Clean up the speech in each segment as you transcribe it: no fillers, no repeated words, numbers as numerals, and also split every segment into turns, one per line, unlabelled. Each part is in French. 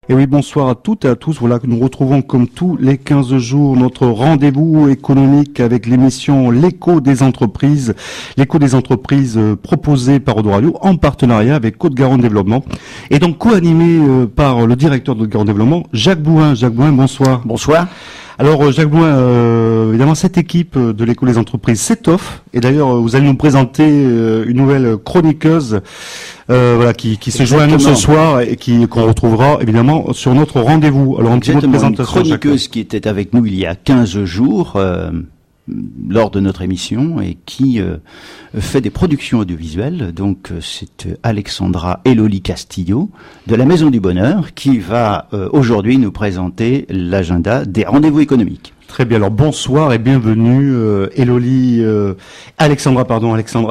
Et oui, bonsoir à toutes et à tous. Voilà que nous retrouvons comme tous les 15 jours notre rendez-vous économique avec l'émission L'écho des entreprises. L'écho des entreprises proposé par Odo Radio en partenariat avec Côte-Garonne Développement. Et donc co-animé par le directeur de Côte-Garonne Développement, Jacques Bouin. Jacques Bouin, bonsoir.
Bonsoir.
Alors Jacques Bouin, évidemment cette équipe de l'écho des entreprises s'étoffe. Et d'ailleurs, vous allez nous présenter une nouvelle chroniqueuse qui se joint à nous ce soir et qu'on retrouvera évidemment sur notre rendez-vous. Alors un petit mot de présentation.
Une chroniqueuse qui était avec nous il y a 15 jours lors de notre émission et qui fait des productions audiovisuelles. Donc c'est Alexandra Eloli Castillo de la Maison du Bonheur qui va aujourd'hui nous présenter l'agenda des rendez-vous économiques.
Très bien, alors bonsoir et bienvenue Alexandra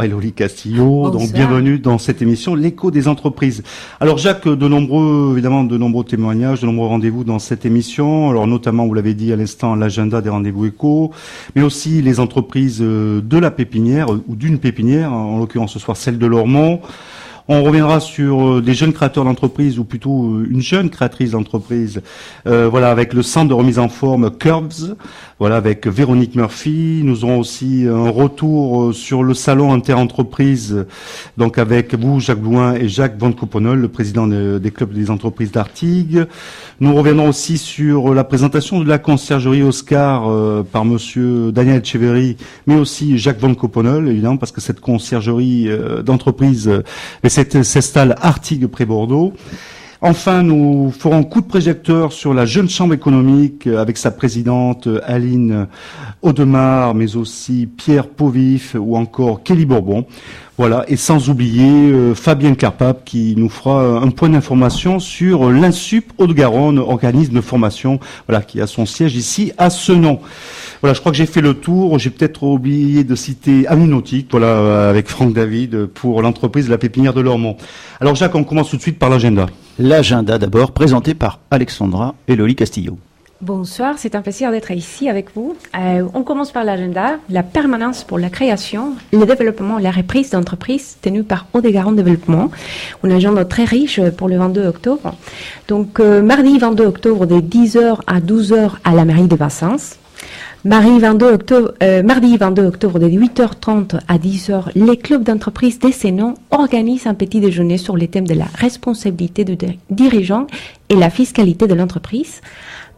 Eloli Castillo. Bonsoir. Donc bienvenue dans cette émission L'écho des entreprises. Alors Jacques, de nombreux témoignages, de nombreux rendez-vous dans cette émission. Alors notamment, vous l'avez dit à l'instant, l'agenda des rendez-vous éco, mais aussi les entreprises de la pépinière ou d'une pépinière, en l'occurrence ce soir celle de Lormont. On reviendra sur des jeunes créateurs d'entreprise, ou plutôt une jeune créatrice d'entreprise, avec le centre de remise en forme Curves, avec Véronique Murphy. Nous aurons aussi un retour sur le salon Interentreprise, donc avec vous, Jacques Blouin et Jacques Van Coponol, le président des clubs des entreprises d'Artigues. Nous reviendrons aussi sur la présentation de la conciergerie Oscar par monsieur Daniel Echeverry, mais aussi Jacques Van Coponol, évidemment, parce que cette conciergerie d'entreprise s'installe Artigues près Bordeaux. Enfin, nous ferons un coup de projecteur sur la jeune chambre économique avec sa présidente Aline Audemars, mais aussi Pierre Povif ou encore Kelly Bourbon. Voilà, et sans oublier Fabienne Carpap qui nous fera un point d'information sur l'Insup Haute-Garonne, organisme de formation, qui a son siège ici à Senon. Voilà, je crois que j'ai fait le tour. J'ai peut-être oublié de citer Aminautique, avec Franck David pour l'entreprise de la pépinière de Lormont. Alors Jacques, on commence tout de suite par l'agenda.
L'agenda d'abord, présenté par Alexandra Eloli Castillo.
Bonsoir, c'est un plaisir d'être ici avec vous. On commence par l'agenda, la permanence pour la création, le développement, la reprise d'entreprise tenue par Haut-de-Garonne Développement. Un agenda très riche pour le 22 octobre. Donc, mardi 22 octobre de 10h à 12h à la mairie de Bassens. Mardi 22 octobre de 8h30 à 10h, les clubs d'entreprise des Sénons organisent un petit déjeuner sur les thèmes de la responsabilité du dirigeant et la fiscalité de l'entreprise.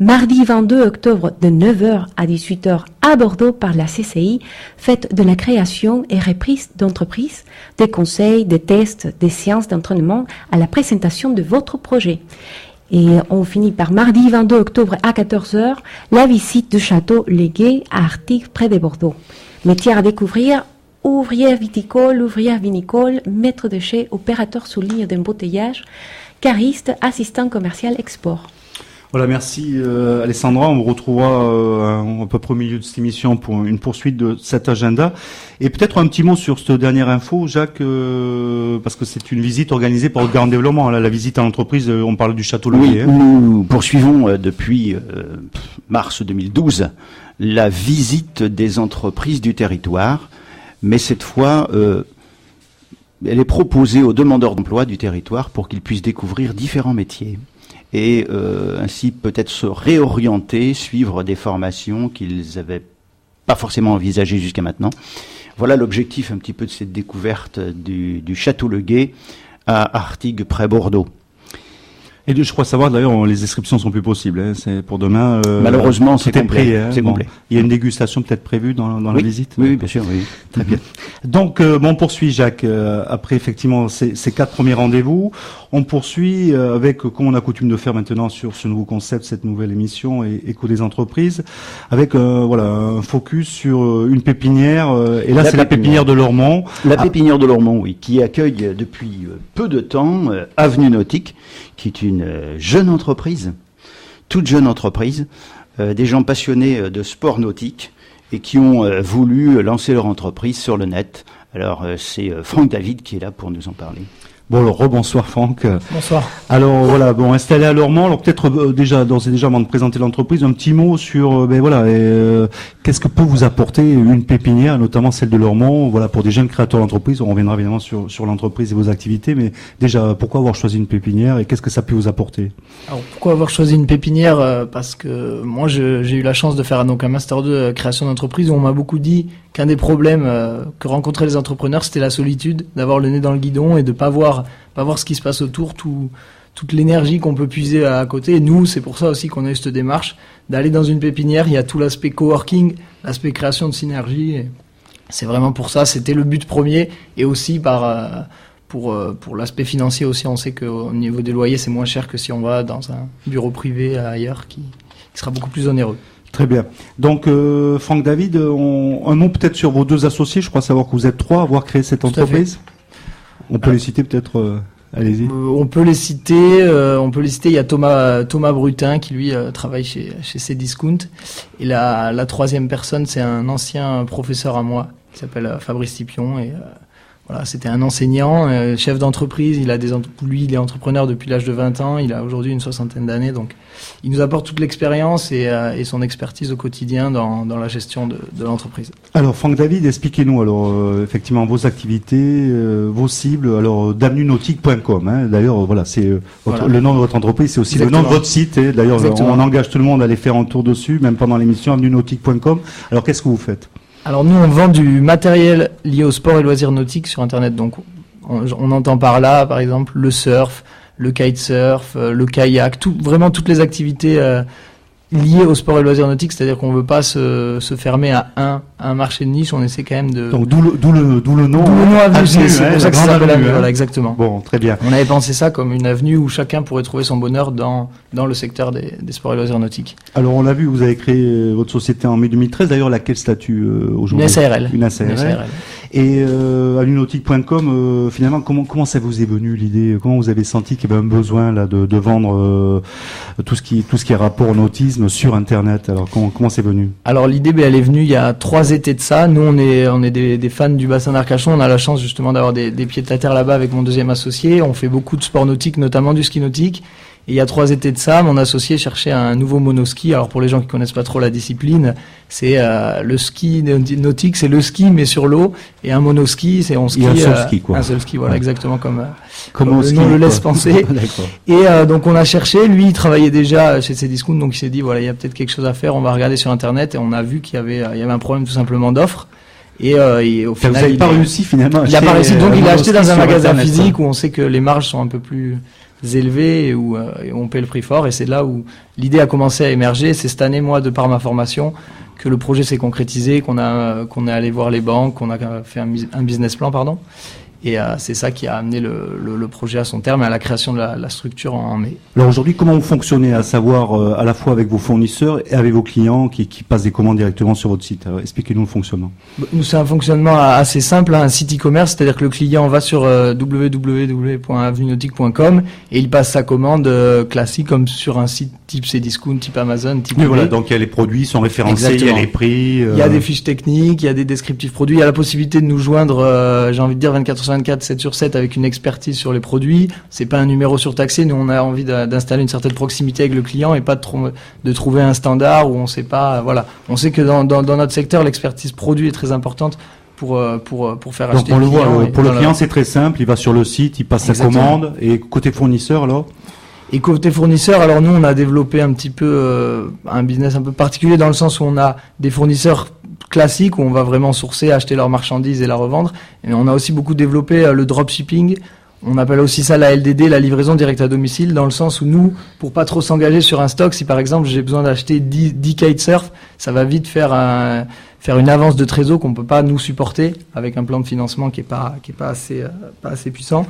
Mardi 22 octobre de 9h à 18h à Bordeaux par la CCI, fête de la création et reprise d'entreprise, des conseils, des tests, des séances d'entraînement à la présentation de votre projet. Et on finit par mardi 22 octobre à 14h, la visite du château Légué à Artigues près de Bordeaux. Métier à découvrir, ouvrière viticole, ouvrière vinicole, maître de chez, opérateur sous ligne d'embouteillage, cariste, assistant commercial export.
Voilà, merci Alessandra. On vous retrouvera à peu près au milieu de cette émission pour une poursuite de cet agenda. Et peut-être un petit mot sur cette dernière info, Jacques, parce que c'est une visite organisée par Haute-Garonne Développement. Là, la visite à l'entreprise, on parle du Château Legué.
Oui, nous poursuivons depuis mars 2012 la visite des entreprises du territoire, mais cette fois, elle est proposée aux demandeurs d'emploi du territoire pour qu'ils puissent découvrir différents métiers. Et ainsi peut-être se réorienter, suivre des formations qu'ils n'avaient pas forcément envisagées jusqu'à maintenant. Voilà l'objectif un petit peu de cette découverte du Château Legué à Artigues près Bordeaux.
Et je crois savoir d'ailleurs, les inscriptions sont plus possibles. Hein, c'est pour demain.
Malheureusement, c'est complet.
Pris, hein,
c'est complet.
Il y a une dégustation peut-être prévue dans la visite.
Oui, bien sûr. Oui.
Très bien. Donc, on poursuit, Jacques. Après effectivement ces 4 premiers rendez-vous, on poursuit avec, comme on a coutume de faire maintenant sur ce nouveau concept, cette nouvelle émission Écho des entreprises, avec un focus sur une pépinière. Et là, c'est la pépinière de Lormont.
La pépinière de Lormont, oui, qui accueille depuis peu de temps Avenue Nautique, qui est une jeune entreprise, toute jeune entreprise, des gens passionnés de sport nautique et qui ont voulu lancer leur entreprise sur le net. Alors c'est Franck David qui est là pour nous en parler.
Bon, alors, rebonsoir Franck.
Bonsoir.
Alors voilà, bon, installé à Lormont, alors peut-être déjà, d'ores et déjà, avant de présenter l'entreprise, un petit mot sur, qu'est-ce que peut vous apporter une pépinière, notamment celle de Lormont, voilà, pour des jeunes créateurs d'entreprise. On reviendra évidemment sur l'entreprise et vos activités, mais déjà, pourquoi avoir choisi une pépinière et qu'est-ce que ça peut vous apporter?
Alors pourquoi avoir choisi une pépinière? Parce que moi, j'ai eu la chance de faire donc un master 2 création d'entreprise où on m'a beaucoup dit qu'un des problèmes que rencontraient les entrepreneurs, c'était la solitude, d'avoir le nez dans le guidon et de pas voir ce qui se passe autour, toute l'énergie qu'on peut puiser à côté. Et nous, c'est pour ça aussi qu'on a eu cette démarche d'aller dans une pépinière. Il y a tout l'aspect coworking, l'aspect création de synergie. Et c'est vraiment pour ça, c'était le but premier. Et aussi pour l'aspect financier aussi, on sait qu'au niveau des loyers, c'est moins cher que si on va dans un bureau privé ailleurs qui sera beaucoup plus onéreux.
Très bien. Donc, Franck David, un mot peut-être sur vos deux associés. Je crois savoir que vous êtes 3 à avoir créé cette entreprise. On peut les citer peut-être. Allez-y.
On peut les citer. Il y a Thomas Brutin qui lui travaille chez Cdiscount. Et la troisième personne, c'est un ancien professeur à moi qui s'appelle Fabrice Tipion. Et voilà, c'était un enseignant, chef d'entreprise. Lui, il est entrepreneur depuis l'âge de 20 ans. Il a aujourd'hui une 60aine d'années. Donc, il nous apporte toute l'expérience et son expertise au quotidien dans la gestion de l'entreprise.
Alors, Franck David, expliquez-nous alors effectivement vos activités, vos cibles. Alors, davenunautique.com. Hein, d'ailleurs, voilà, c'est le nom de votre entreprise, c'est aussi Exactement. Le nom de votre site. Et d'ailleurs, on engage tout le monde à aller faire un tour dessus, même pendant l'émission davenunautique.com. Alors, qu'est-ce que vous faites?
Alors nous, on vend du matériel lié au sport et loisirs nautiques sur Internet. Donc on entend par là, par exemple, le surf, le kitesurf, le kayak, vraiment toutes les activités liées au sport et loisirs nautiques. C'est-à-dire qu'on veut pas se fermer à un marché de niche. On essaie quand même de...
Donc d'où le nom. D'où le nom
avenue, c'est pour ça que ça s'appelle avenue. Voilà, exactement.
Bon, très bien.
On avait pensé ça comme une avenue où chacun pourrait trouver son bonheur dans le secteur des sports et loisirs nautiques.
Alors on l'a vu, vous avez créé votre société en mai 2013. D'ailleurs, laquelle statut aujourd'hui?
Une SARL.
Une SARL. Et davenunautique.com, finalement, comment ça vous est venu l'idée? Comment vous avez senti qu'il y avait un besoin là de vendre tout ce qui est rapport au nautisme sur Internet? Alors comment c'est venu?
Alors l'idée, elle est venue il y a 3 étés de ça. Nous, on est des fans du bassin d'Arcachon. On a la chance justement d'avoir des pieds de la terre là-bas avec mon deuxième associé. On fait beaucoup de sports nautiques, notamment du ski nautique. Et il y a 3 étés de ça, mon associé cherchait un nouveau monoski. Alors pour les gens qui connaissent pas trop la discipline, c'est le ski nautique, c'est le ski mais sur l'eau, et un monoski, c'est on skie
un seul ski, quoi.
Un seul ski, voilà, exactement comme
le
nom le laisse penser. Et donc on a cherché. Lui, il travaillait déjà chez Cdiscount, donc il s'est dit voilà, il y a peut-être quelque chose à faire. On va regarder sur Internet, et on a vu qu'il y avait un problème tout simplement d'offre. Et au final,
vous n'avez pas réussi finalement.
Il n'a pas réussi, donc il a acheté dans un magasin physique où on sait que les marges sont un peu plus élevés et où on paie le prix fort, et c'est là où l'idée a commencé à émerger. C'est cette année, moi, de par ma formation, que le projet s'est concrétisé, qu'on est allé voir les banques, qu'on a fait un business plan, pardon. Et c'est ça qui a amené le projet à son terme et à la création de la structure en mai.
Alors aujourd'hui, comment vous fonctionnez, à savoir à la fois avec vos fournisseurs et avec vos clients qui passent des commandes directement sur votre site? Alors, expliquez-nous le fonctionnement.
Nous, c'est un fonctionnement assez simple, un site e-commerce, c'est-à-dire que le client va sur www.davenunautique.com et il passe sa commande classique comme sur un site type Cdiscount, type Amazon, type...
Oui, voilà, donc il y a les produits sont référencés, Exactement. Il y a les prix...
Il y a des fiches techniques, il y a des descriptifs produits, il y a la possibilité de nous joindre, j'ai envie de dire 24/24, 7/7 avec une expertise sur les produits. C'est pas un numéro surtaxé, nous on a envie d'installer une certaine proximité avec le client et pas de trouver un standard où on sait pas, voilà. On sait que dans notre secteur, l'expertise produit est très importante pour faire acheter.
Donc on le voit, pour le client c'est très simple, il va sur le site, il passe Exactement. Sa commande, et côté fournisseur alors?
Et côté fournisseur, alors nous on a développé un petit peu un business un peu particulier dans le sens où on a des fournisseurs classiques où on va vraiment sourcer, acheter leurs marchandises et la revendre. Et on a aussi beaucoup développé le dropshipping. On appelle aussi ça la LDD, la livraison directe à domicile, dans le sens où nous, pour pas trop s'engager sur un stock, si par exemple j'ai besoin d'acheter 10 kitesurf, ça va vite faire une avance de trésor qu'on peut pas nous supporter avec un plan de financement qui est pas assez puissant.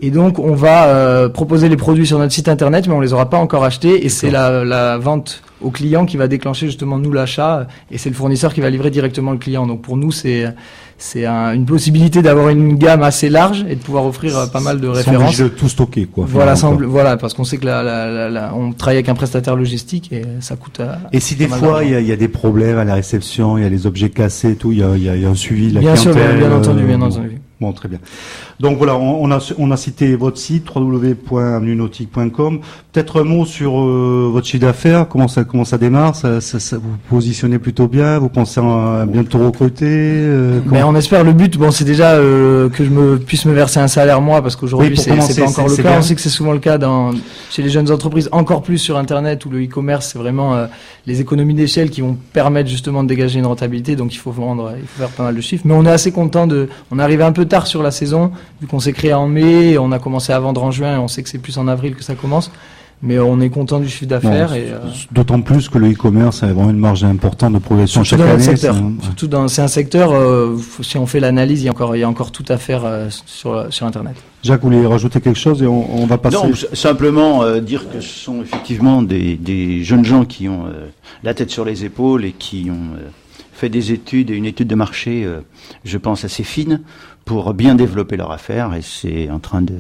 Et donc on va proposer les produits sur notre site internet, mais on les aura pas encore achetés, et c'est la vente au client qui va déclencher justement nous l'achat, et c'est le fournisseur qui va livrer directement le client. Donc pour nous c'est une possibilité d'avoir une gamme assez large et de pouvoir offrir pas mal de références.
Sans de tout stocker, quoi.
Voilà, parce qu'on sait que on travaille avec un prestataire logistique et ça coûte.
Et si des fois il y a des problèmes à la réception, il y a les objets cassés, et tout, il y a un suivi de la clientèle.
Bien entendu. Bon,
très bien. Donc voilà, on a cité votre site www.avenuenautique.com. Peut-être un mot sur votre chiffre d'affaires. Comment ça démarre, ça vous positionnez plutôt bien. Vous pensez à bientôt recruter.
Mais on espère. Le but, c'est déjà que je puisse me verser un salaire moi, parce qu'aujourd'hui c'est pas encore le cas. Bien. On sait que c'est souvent le cas chez les jeunes entreprises, encore plus sur Internet où le e-commerce c'est vraiment les économies d'échelle qui vont permettre justement de dégager une rentabilité. Donc il faut faire pas mal de chiffres. Mais on est assez content on est arrivé un peu tard sur la saison, vu qu'on s'est créé en mai, on a commencé à vendre en juin, et on sait que c'est plus en avril que ça commence. Mais on est content du chiffre d'affaires.
D'autant plus que le e-commerce a vraiment une marge importante de progression chaque année.
C'est un secteur, si on fait l'analyse, il y a encore tout à faire sur Internet.
Jacques, vous voulez rajouter quelque chose et on va passer...
Non, simplement dire que ce sont effectivement des jeunes gens qui ont la tête sur les épaules et qui ont fait des études et une étude de marché, je pense, assez fine pour bien développer leur affaire, et c'est en train de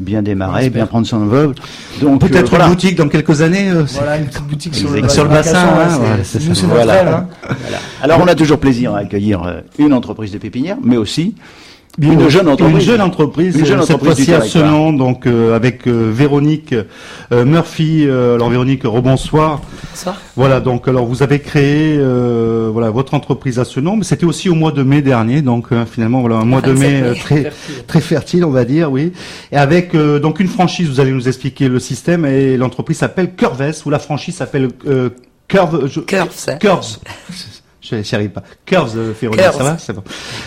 bien démarrer, bien prendre son envol. Donc
peut-être une boutique dans quelques années.
Voilà, une petite boutique sur le
bassin.
Voilà. Alors on a toujours plaisir à accueillir une entreprise de pépinière, mais aussi une jeune entreprise
cette fois-ci à Senon, donc avec Véronique Murphy. Alors Véronique, rebonsoir.
Bonsoir.
Voilà, donc alors vous avez créé votre entreprise à Senon, mais c'était aussi au mois de mai dernier, donc finalement un mois de mai très fertile, on va dire, oui. Et avec donc une franchise, vous allez nous expliquer le système, et l'entreprise s'appelle Curves, ou la franchise s'appelle Curves. Je n'y arrive pas. Curves, Véronique, ça va? C'est bon.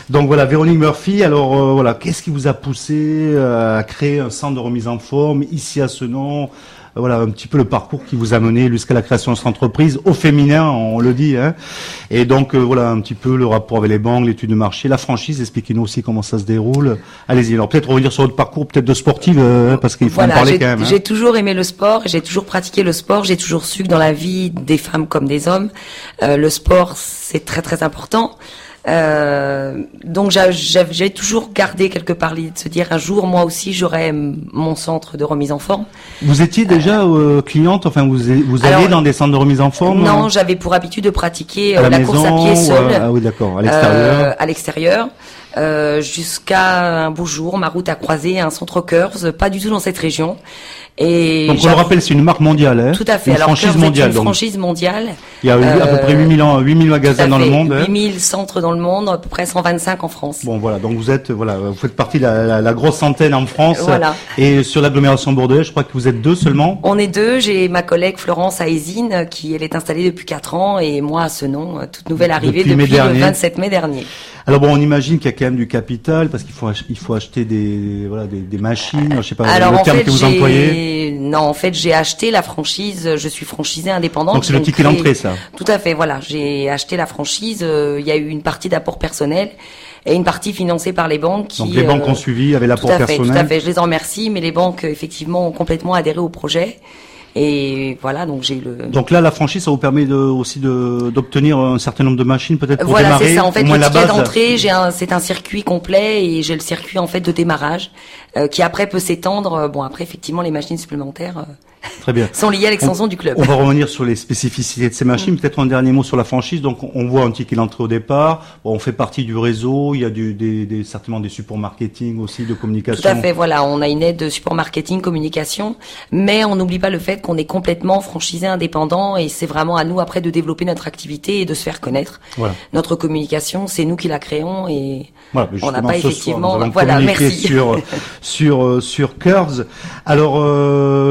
Donc voilà, Véronique Murphy. Alors qu'est-ce qui vous a poussé à créer un centre de remise en forme ici à Senon? Voilà un petit peu le parcours qui vous a mené jusqu'à la création de cette entreprise au féminin, on le dit, hein. Et donc voilà un petit peu le rapport avec les banques, l'étude de marché, la franchise. Expliquez-nous aussi comment ça se déroule. Allez-y. Alors peut-être revenir sur votre parcours, peut-être de sportive, parce qu'il faut en parler quand même.
J'ai toujours aimé le sport, j'ai toujours pratiqué le sport, j'ai toujours su que dans la vie des femmes comme des hommes, le sport c'est très très important. Donc j'ai toujours gardé quelque part l'idée de se dire un jour moi aussi j'aurai mon centre de remise en forme.
Vous étiez déjà cliente, enfin vous alliez dans des centres de remise en forme?
Non, j'avais pour habitude de pratiquer la course à pied seule.
Ah oui, d'accord, à l'extérieur.
À l'extérieur. Jusqu'à un beau jour, ma route a croisé un centre Curves, pas du tout dans cette région. Et
donc on le rappelle, c'est une marque mondiale, hein.
Tout à fait.
Une franchise mondiale.
Une franchise mondiale.
Il y a à peu près 8000 magasins dans le monde.
8000 centres dans le monde, à peu près 125 en France.
Bon voilà, donc vous faites partie de la grosse centaine en France.
Voilà.
Et sur l'agglomération bordelaise, je crois que vous êtes 2 seulement.
On est 2. J'ai ma collègue Florence à Ésine, elle est installée depuis 4 ans, et moi à Senon, toute nouvelle arrivée depuis le 27 mai dernier.
Alors bon, on imagine qu'il y a quand même du capital, parce qu'il faut acheter des machines, je sais pas le terme que vous employez.
Non, en fait, j'ai acheté la franchise, je suis franchisée indépendante.
Donc c'est le ticket d'entrée, ça.
Tout à fait, voilà, j'ai acheté la franchise, il y a eu une partie d'apport personnel et une partie financée par les banques
donc les banques ont suivi avec l'apport personnel.
Tout à fait, je les en remercie, mais les banques effectivement ont complètement adhéré au projet. Et voilà, donc j'ai le.
Donc là, la franchise, ça vous permet aussi d'obtenir un certain nombre de machines, peut-être pour
démarrer.
Voilà,
c'est ça. En fait, le ticket d'entrée, c'est un circuit complet, et j'ai le circuit en fait de démarrage qui après peut s'étendre. Bon, après effectivement, les machines supplémentaires.
Très bien.
Sont liées à l'extension du club.
On va revenir sur les spécificités de ces machines. Peut-être un dernier mot sur la franchise. Donc, on voit un ticket d'entrée au départ. Bon, on fait partie du réseau. Il y a certainement des supports marketing aussi, de communication.
Tout à fait. Voilà, on a une aide de support marketing, communication, mais on n'oublie pas le fait qu'on est complètement franchisé indépendant, et c'est vraiment à nous après de développer notre activité et de se faire connaître. Voilà. Notre communication, c'est nous qui la créons, et
voilà,
on n'a pas effectivement.
Voilà, merci. sur Curves. Alors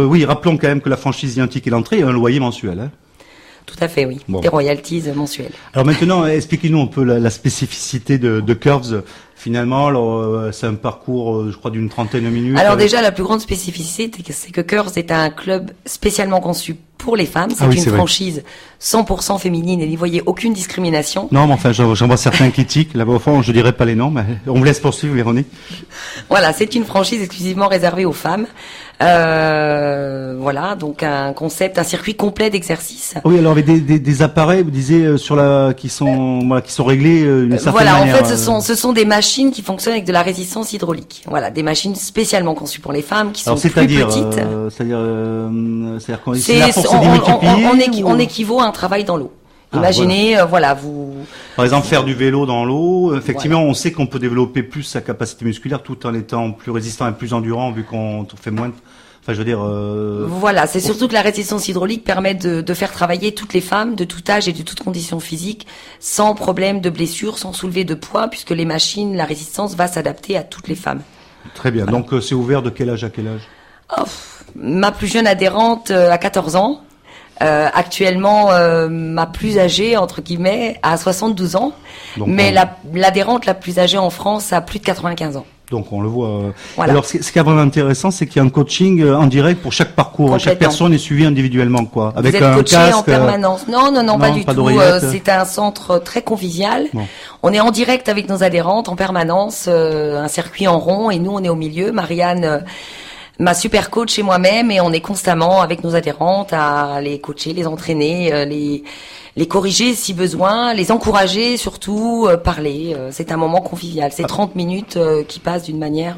oui, rappelons quand même que la franchise, il y a un ticket d'entrée et un loyer mensuel. Hein.
Tout à fait, oui. Bon. Des royalties mensuelles.
Alors maintenant, expliquez-nous un peu la spécificité de Curves. Finalement, c'est un parcours, je crois, d'une trentaine de minutes.
Alors déjà, la plus grande spécificité, c'est que Curves est un club spécialement conçu pour les femmes. C'est une franchise 100% féminine, et n'y voyez aucune discrimination.
Non, mais enfin, j'en vois certains critiques. Là-bas, au fond, je dirais pas les noms, mais on vous laisse poursuivre, Véronique.
Voilà, c'est une franchise exclusivement réservée aux femmes. Voilà, donc un circuit complet d'exercices.
Oui, alors avec des appareils, vous disiez qui sont réglés d'une certaine manière.
Voilà, en fait, ce sont des machines qui fonctionnent avec de la résistance hydraulique. Voilà, des machines spécialement conçues pour les femmes, qui sont plus petites.
C'est-à-dire qu'on la force est démultipliée.
On équivaut à un travail dans l'eau. Imaginez, voilà, vous...
Par exemple, faire du vélo dans l'eau, effectivement, on sait qu'on peut développer plus sa capacité musculaire tout en étant plus résistant et plus endurant vu qu'on fait moins de... Enfin, je veux dire...
Voilà, c'est surtout que la résistance hydraulique permet de faire travailler toutes les femmes de tout âge et de toutes conditions physiques sans problème de blessure, sans soulever de poids, puisque les machines, la résistance va s'adapter à toutes les femmes.
Très bien. Voilà. Donc, c'est ouvert de quel âge à quel âge?
Ma plus jeune adhérente a 14 ans. Actuellement, ma plus âgée, entre guillemets, a 72 ans. Donc, mais l'adhérente la plus âgée en France a plus de 95 ans.
Donc on le voit. Voilà. Alors ce qui est vraiment intéressant, c'est qu'il y a un coaching en direct pour chaque parcours. Chaque personne est suivie individuellement, quoi.
Avec un coaché casque, en permanence. Non, pas du tout. C'est un centre très convivial. Bon. On est en direct avec nos adhérentes en permanence, un circuit en rond, et nous on est au milieu. Marianne, ma super coach et moi-même, et on est constamment avec nos adhérentes à les coacher, les entraîner, les corriger si besoin, les encourager surtout, parler. C'est un moment convivial. C'est 30 minutes qui passent d'une manière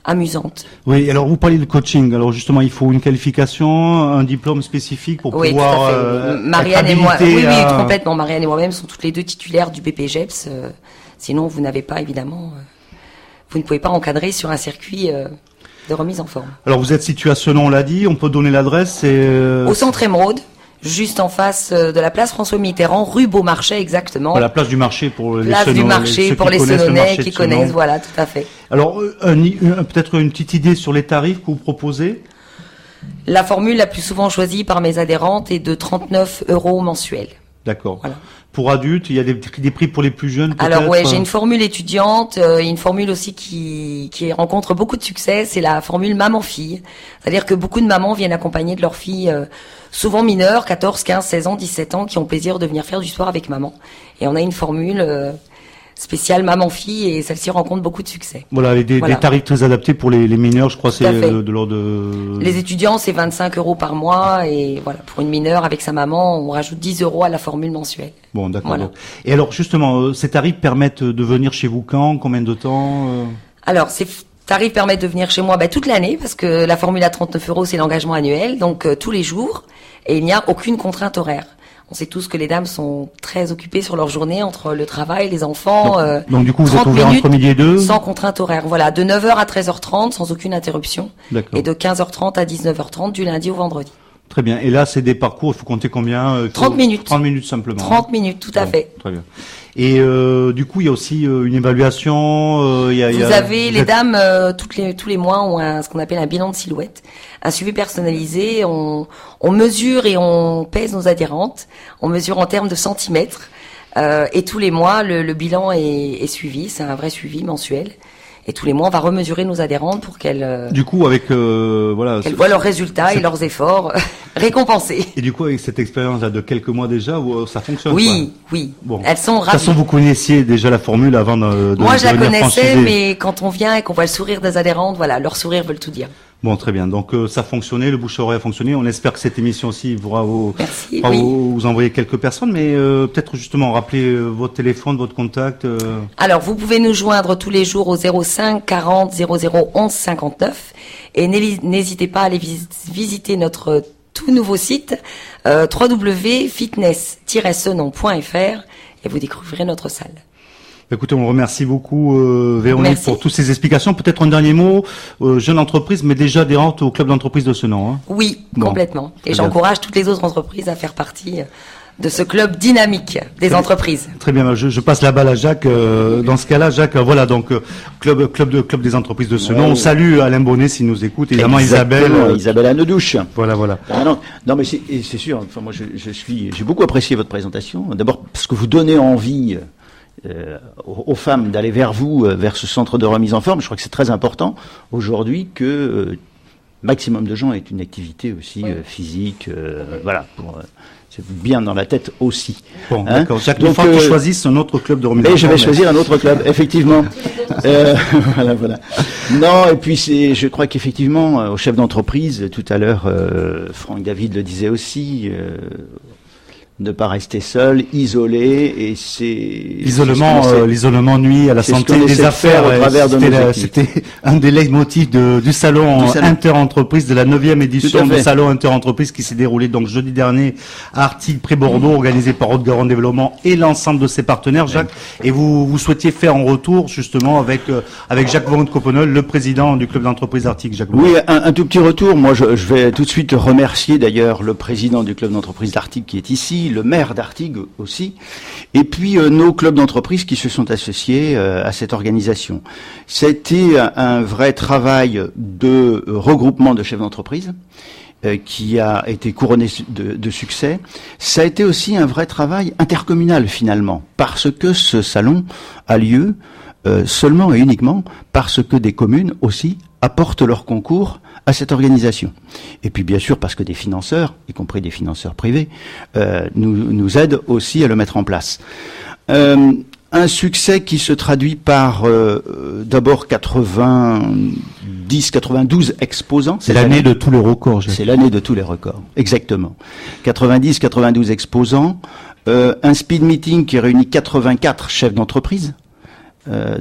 amusante.
Oui, alors vous parlez de coaching. Alors justement, il faut une qualification, un diplôme spécifique pour pouvoir...
Tout à fait. Marianne et moi, oui, complètement. Marianne et moi-même sont toutes les deux titulaires du BPGEPS. Sinon, vous n'avez pas, évidemment... vous ne pouvez pas encadrer sur un circuit... de remise en forme.
Alors vous êtes situé à Senon, on l'a dit, on peut donner l'adresse
au centre Émeraude, juste en face de la place François Mitterrand, rue Beaumarchais exactement.
La place du marché pour les
Place du marché pour les Senonais qui connaissent, voilà, tout à fait.
Alors peut-être une petite idée sur les tarifs que vous proposez?
La formule la plus souvent choisie par mes adhérentes est de 39 € mensuels.
D'accord. Voilà. Pour adultes, il y a des prix pour les plus jeunes.
Alors ouais, j'ai une formule étudiante, une formule aussi qui rencontre beaucoup de succès, c'est la formule maman-fille. C'est-à-dire que beaucoup de mamans viennent accompagner de leurs filles, souvent mineures, 14, 15, 16 ans, 17 ans, qui ont le plaisir de venir faire du sport avec maman. Et on a une formule spéciale maman-fille et celle-ci rencontre beaucoup de succès.
Voilà, avec des tarifs très adaptés pour les mineurs, je crois que c'est de l'ordre de...
Les étudiants, c'est 25 € par mois et voilà, pour une mineure avec sa maman, on rajoute 10 € à la formule mensuelle.
Bon, d'accord. Voilà. Et alors, justement, ces tarifs permettent de venir chez vous quand? Combien de temps?
Alors, ces tarifs permettent de venir chez moi toute l'année, parce que la formule à 39 €, c'est l'engagement annuel, donc tous les jours, et il n'y a aucune contrainte horaire. On sait tous que les dames sont très occupées sur leur journée, entre le travail, les enfants.
Donc du coup, vous êtes ouvert entre midi et 2 ?
Sans contrainte horaire. Voilà, de 9h à 13h30, sans aucune interruption. Et de 15h30 à 19h30, du lundi au vendredi.
Très bien. Et là, c'est des parcours, il faut compter combien
30 minutes.
30 minutes simplement.
30 minutes, tout à fait.
Très bien. Et du coup, il y a aussi une évaluation.
Vous avez les dames tous les mois ont ce qu'on appelle un bilan de silhouette, un suivi personnalisé. On mesure et on pèse nos adhérentes. On mesure en termes de centimètres. Et tous les mois, le bilan est suivi. C'est un vrai suivi mensuel. Et tous les mois, on va remesurer nos adhérentes pour qu'elles...
Du coup, avec
qu'elles voient leurs résultats et leurs efforts récompensés.
Et du coup, avec cette expérience-là de quelques mois déjà, ça fonctionne?
Oui. Bon. Elles sont ravies.
De toute façon, vous connaissiez déjà la formule avant de
Moi, je la connaissais, mais quand on vient et qu'on voit le sourire des adhérentes, voilà, leur sourire veut tout dire.
Bon, très bien. Donc, ça a fonctionné, le bouche-oreille a fonctionné. On espère que cette émission aussi pourra vous envoyer quelques personnes, mais peut-être justement rappeler votre téléphone, votre contact.
Alors, vous pouvez nous joindre tous les jours au 05 40 00 11 59 et n'hésitez pas à aller visiter notre tout nouveau site www.fitness-senon.fr et vous découvrirez notre salle.
Écoutez, on remercie beaucoup Véronique pour toutes ces explications. Peut-être un dernier mot, jeune entreprise, mais déjà adhérente au club d'entreprise de Senon. Hein.
Oui, complètement. Et j'encourage toutes les autres entreprises à faire partie de ce club dynamique des entreprises.
Très bien, je passe la balle à Jacques. Dans ce cas-là, Jacques, voilà, donc club des entreprises de Senon. On salue Alain Bonnet s'il nous écoute, évidemment
Isabelle Annedouche.
Voilà.
Non, mais c'est sûr. Enfin, moi, j'ai beaucoup apprécié votre présentation. D'abord parce que vous donnez envie aux femmes d'aller vers vous, vers ce centre de remise en forme. Je crois que c'est très important aujourd'hui que maximum de gens aient une activité aussi physique, voilà, pour c'est bien dans la tête aussi.
Bon, d'accord. Jacques, il faut que tu choisisses un autre club de remise en forme.
Je vais choisir un autre club, effectivement. Voilà. Non, et puis je crois qu'effectivement, au chef d'entreprise, tout à l'heure, Franck David le disait aussi, ne pas rester seul, isolé, et c'est
l'isolement nuit à la santé des affaires. C'était un des leitmotifs du salon interentreprise de la 9e édition du salon interentreprise qui s'est déroulé donc jeudi dernier à Artigues près Bordeaux, organisé par Haute-Garonne Développement et l'ensemble de ses partenaires, Jacques. Et vous souhaitiez faire en retour justement avec Jacques Van Copenol, le président du club d'entreprise Artigues. Jacques.
Oui, un tout petit retour. Moi, je vais tout de suite remercier d'ailleurs le président du club d'entreprise d'Artigues qui est ici, le maire d'Artigues aussi, et puis nos clubs d'entreprise qui se sont associés à cette organisation. Ça a été un vrai travail de regroupement de chefs d'entreprise qui a été couronné de succès. Ça a été aussi un vrai travail intercommunal finalement, parce que ce salon a lieu seulement et uniquement parce que des communes aussi apportent leur concours à cette organisation. Et puis bien sûr parce que des financeurs, y compris des financeurs privés, nous aident aussi à le mettre en place. Un succès qui se traduit par d'abord 92 exposants.
C'est l'année de tous les records.
C'est l'année de tous les records, exactement. 92 exposants, un speed meeting qui réunit 84 chefs d'entreprise.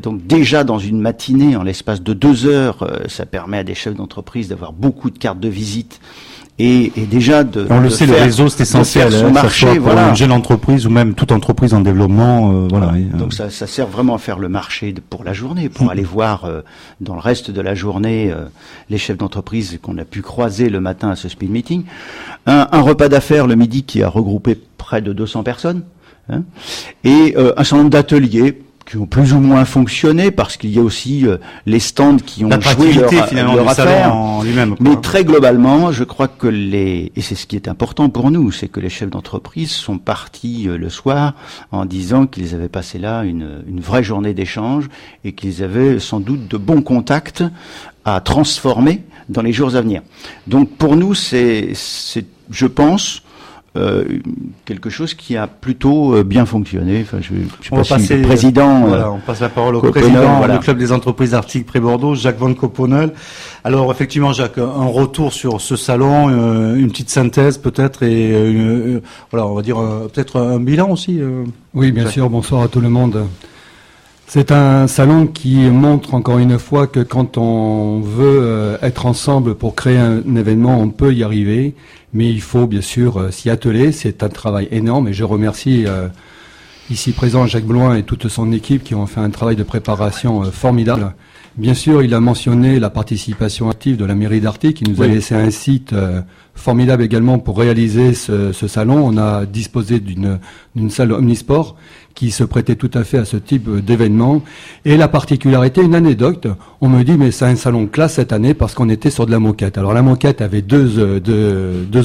Donc déjà dans une matinée, en l'espace de 2 heures, ça permet à des chefs d'entreprise d'avoir beaucoup de cartes de visite et déjà
on le sait, le réseau c'est essentiel,
son marché,
pour une jeune entreprise ou même toute entreprise en développement.
Donc ça sert vraiment à faire le marché pour la journée, pour aller voir dans le reste de la journée les chefs d'entreprise qu'on a pu croiser le matin à ce speed meeting. Un repas d'affaires le midi qui a regroupé près de 200 personnes, et un certain nombre d'ateliers qui ont plus ou moins fonctionné parce qu'il y a aussi les stands qui ont joué leur affaire
en lui-même.
Mais très globalement, je crois que et c'est ce qui est important pour nous, c'est que les chefs d'entreprise sont partis le soir en disant qu'ils avaient passé là une vraie journée d'échange et qu'ils avaient sans doute de bons contacts à transformer dans les jours à venir. Donc pour nous, c'est je pense, quelque chose qui a plutôt bien fonctionné. Enfin, je sais pas si le président.
On passe la parole au président du club des entreprises Artigues près Bordeaux, Jacques Van Copenol. Alors effectivement, Jacques, un retour sur ce salon, une petite synthèse peut-être et on va dire peut-être un bilan aussi.
Oui, bien sûr. Bonsoir à tout le monde. C'est un salon qui montre encore une fois que quand on veut être ensemble pour créer un événement, on peut y arriver. Mais il faut bien sûr s'y atteler. C'est un travail énorme et je remercie ici présent Jacques Bloin et toute son équipe qui ont fait un travail de préparation formidable. Bien sûr, il a mentionné la participation active de la mairie d'Artigues qui nous a laissé un site formidable également pour réaliser ce salon. On a disposé d'une salle omnisport qui se prêtait tout à fait à ce type d'événement. Et la particularité, une anecdote, on me dit mais c'est un salon classe cette année parce qu'on était sur de la moquette. Alors la moquette avait deux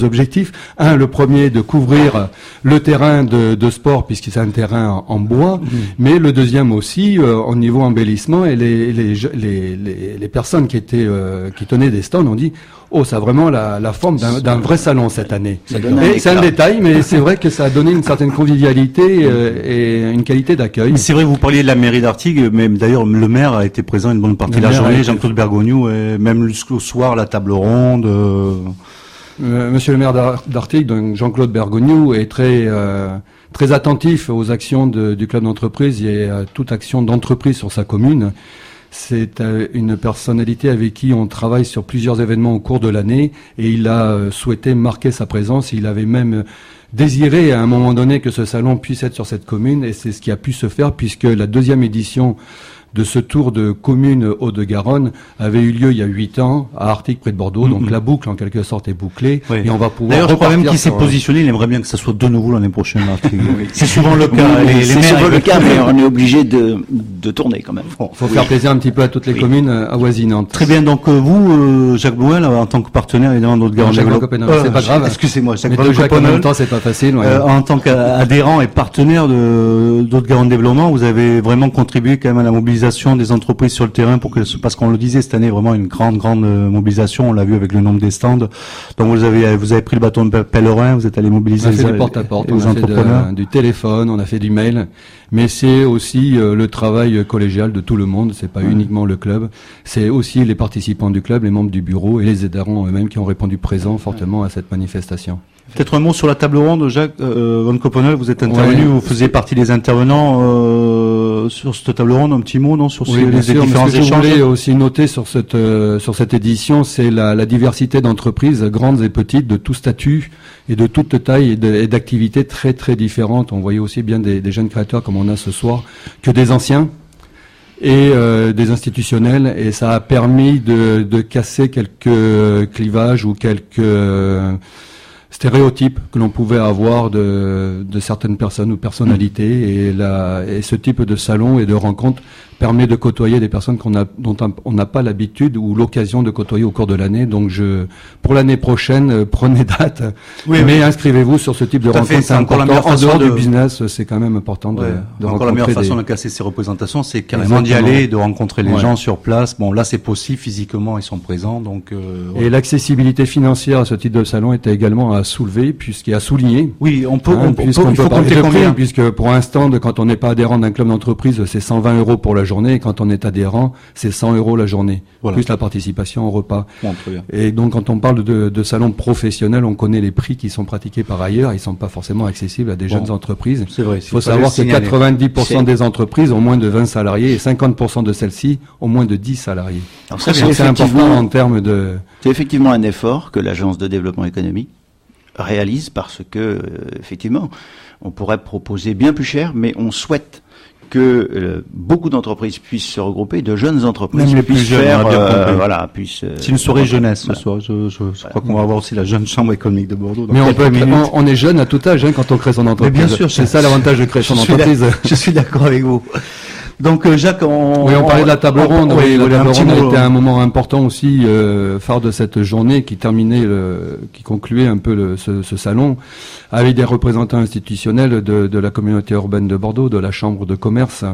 objectifs. Un, le premier, de couvrir le terrain de sport puisque c'est un terrain en bois, mais le deuxième aussi au niveau embellissement et les personnes qui tenaient des stands ont dit oh, ça a vraiment la forme d'un vrai salon cette année. C'est un détail, mais c'est vrai que ça a donné une certaine convivialité et une qualité d'accueil.
C'est vrai, vous parliez de la mairie d'Artigues, mais d'ailleurs le maire a été présent une bonne partie de la journée, Jean-Claude Bergogneau, et même jusqu'au soir, la table ronde.
Monsieur le maire d'Artigues, donc Jean-Claude Bergogneau, est très attentif aux actions du club d'entreprise et à toute action d'entreprise sur sa commune. C'est une personnalité avec qui on travaille sur plusieurs événements au cours de l'année et il a souhaité marquer sa présence. Il avait même désiré à un moment donné que ce salon puisse être sur cette commune et c'est ce qui a pu se faire puisque la 2e édition de ce tour de commune Haut-de-Garonne avait eu lieu il y a 8 ans à Artigues près de Bordeaux. Donc la boucle en quelque sorte est bouclée et on va pouvoir.
D'ailleurs, je crois même qu'il s'est positionné. Il aimerait bien que ça soit de nouveau l'année prochaine à Artigues. C'est souvent le cas.
C'est souvent le cas, mais on est obligé de tourner quand même.
Faut faire plaisir un petit peu à toutes les communes avoisinantes.
Très bien. Donc vous, Jacques Bloin, en tant que partenaire évidemment d'Haute-Garonne,
c'est pas grave.
Excusez-moi,
Jacques en même temps, c'est pas facile.
En tant qu'adhérent et partenaire d'Haute-Garonne Développement, vous avez vraiment contribué quand même à la mobilisation mobilisation des entreprises sur le terrain parce qu'on le disait cette année, vraiment une grande mobilisation. On l'a vu avec le nombre des stands. Donc vous avez pris le bâton de pèlerin, vous êtes allé mobiliser
on a fait du porte-à-porte, on a fait du téléphone, on a fait du mail. Mais c'est aussi le travail collégial de tout le monde. C'est pas uniquement le club. C'est aussi les participants du club, les membres du bureau et les adhérents eux-mêmes qui ont répondu présent fortement à cette manifestation.
Peut-être un mot sur la table ronde, Jacques Van Copenel, vous êtes intervenu, vous faisiez partie des intervenants sur cette table ronde, un petit mot, non, sur les différents échanges.
Je voulais aussi noter sur cette édition, c'est la diversité d'entreprises, grandes et petites, de tout statut et de toute taille et d'activités très très différentes. On voyait aussi bien des jeunes créateurs comme on a ce soir que des anciens et des institutionnels, et ça a permis de casser quelques clivages ou quelques stéréotypes que l'on pouvait avoir de certaines personnes ou personnalités, et ce type de salon et de rencontre permet de côtoyer des personnes dont on n'a pas l'habitude ou l'occasion de côtoyer au cours de l'année. Donc pour l'année prochaine, prenez date, mais inscrivez-vous sur ce type de rencontre. C'est encore la meilleure façon en dehors du business, c'est quand même important de rencontrer.
Encore la meilleure façon de casser ces représentations, c'est carrément d'y aller, de rencontrer les gens sur place. Bon, là c'est possible, physiquement ils sont présents, donc.
Et l'accessibilité financière à ce type de salon était également à soulever, à souligner.
Oui, il faut
compter combien, puisque pour un stand, quand on n'est pas adhérent d'un club d'entreprise, c'est 120 € pour la journée, et quand on est adhérent, c'est 100 € la journée, plus la participation au repas.
Bon, très bien.
Et donc, quand on parle de salons professionnels, on connaît les prix qui sont pratiqués par ailleurs, ils sont pas forcément accessibles à des jeunes entreprises.
C'est vrai.
Il faut savoir que 90% des entreprises ont moins de 20 salariés, et 50% de celles-ci ont moins de 10 salariés.
Alors ça,
c'est important en termes de...
C'est effectivement un effort que l'Agence de développement économique réalise, parce que, effectivement, on pourrait proposer bien plus cher, mais on souhaite que beaucoup d'entreprises puissent se regrouper, de jeunes entreprises
même les plus
puissent
jeunes,
faire,
c'est une soirée jeunesse ce soir. Je crois qu'on va avoir aussi la jeune chambre économique de Bordeaux.
Mais on est jeune à tout âge quand on crée son entreprise.
Mais bien sûr,
c'est ça l'avantage de créer son entreprise.
Je suis d'accord avec vous. Donc Jacques, on
parlait de la table ronde. La table ronde était un moment important aussi, phare de cette journée qui concluait un peu ce salon, avec des représentants institutionnels de la communauté urbaine de Bordeaux, de la Chambre de commerce,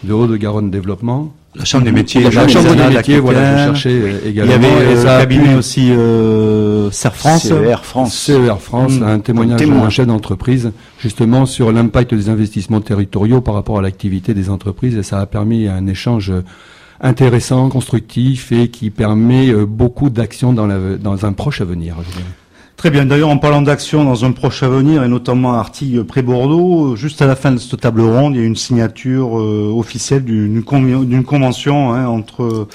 de Haut-de-Garonne Développement.
La Chambre des métiers,
la Chambre des métiers, voilà, je cherchais également.
Il y avait le cabinet aussi CER France.
CER France,
un témoignage d'un chef d'entreprise, justement sur l'impact des investissements territoriaux par rapport à l'activité des entreprises, et ça a permis un échange intéressant, constructif, et qui permet beaucoup d'actions dans un proche avenir, je dirais.
Très bien. D'ailleurs, en parlant d'action dans un proche avenir, et notamment à Artigues près Bordeaux, juste à la fin de cette table ronde, il y a une signature officielle d'une convention entre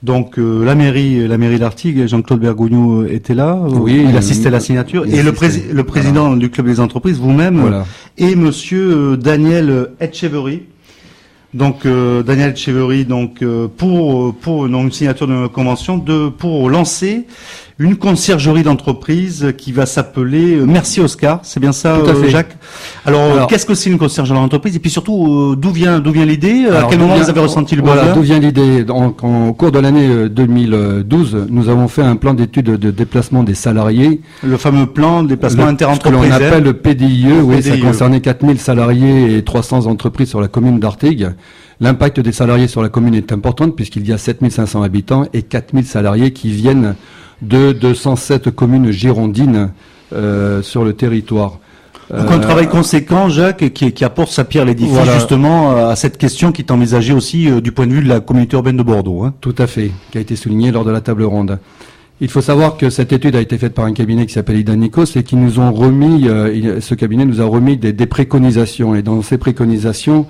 la mairie d'Artigues. Jean-Claude Bergogneau était là.
Oui,
il assistait à la signature, et le président du club des entreprises, vous-même, et Monsieur Daniel Etcheverry. Donc Daniel Etcheverry, pour une signature de convention pour lancer une conciergerie d'entreprise qui va s'appeler Merci Oscar, c'est bien ça, Jacques? Alors qu'est-ce que c'est une conciergerie d'entreprise, et puis surtout d'où vient l'idée? À quel moment vous avez ressenti le besoin?
D'où vient l'idée? Au cours de l'année 2012, nous avons fait un plan d'études de déplacement des salariés.
Le fameux plan de déplacement interentreprises.
Ce que l'on appelle le PDIE, ça concernait 4000 salariés et 300 entreprises sur la commune d'Artigues. L'impact des salariés sur la commune est important, puisqu'il y a 7500 habitants et 4000 salariés qui viennent de 207 communes girondines sur le territoire.
Donc un travail conséquent, Jacques, qui apporte sa pierre à l'édifice, justement, à cette question qui est envisagée aussi du point de vue de la communauté urbaine de Bordeaux.
Tout à fait, qui a été souligné lors de la table ronde. Il faut savoir que cette étude a été faite par un cabinet qui s'appelle Ida Nikos, et qui nous ont remis, ce cabinet nous a remis des préconisations. Et dans ces préconisations,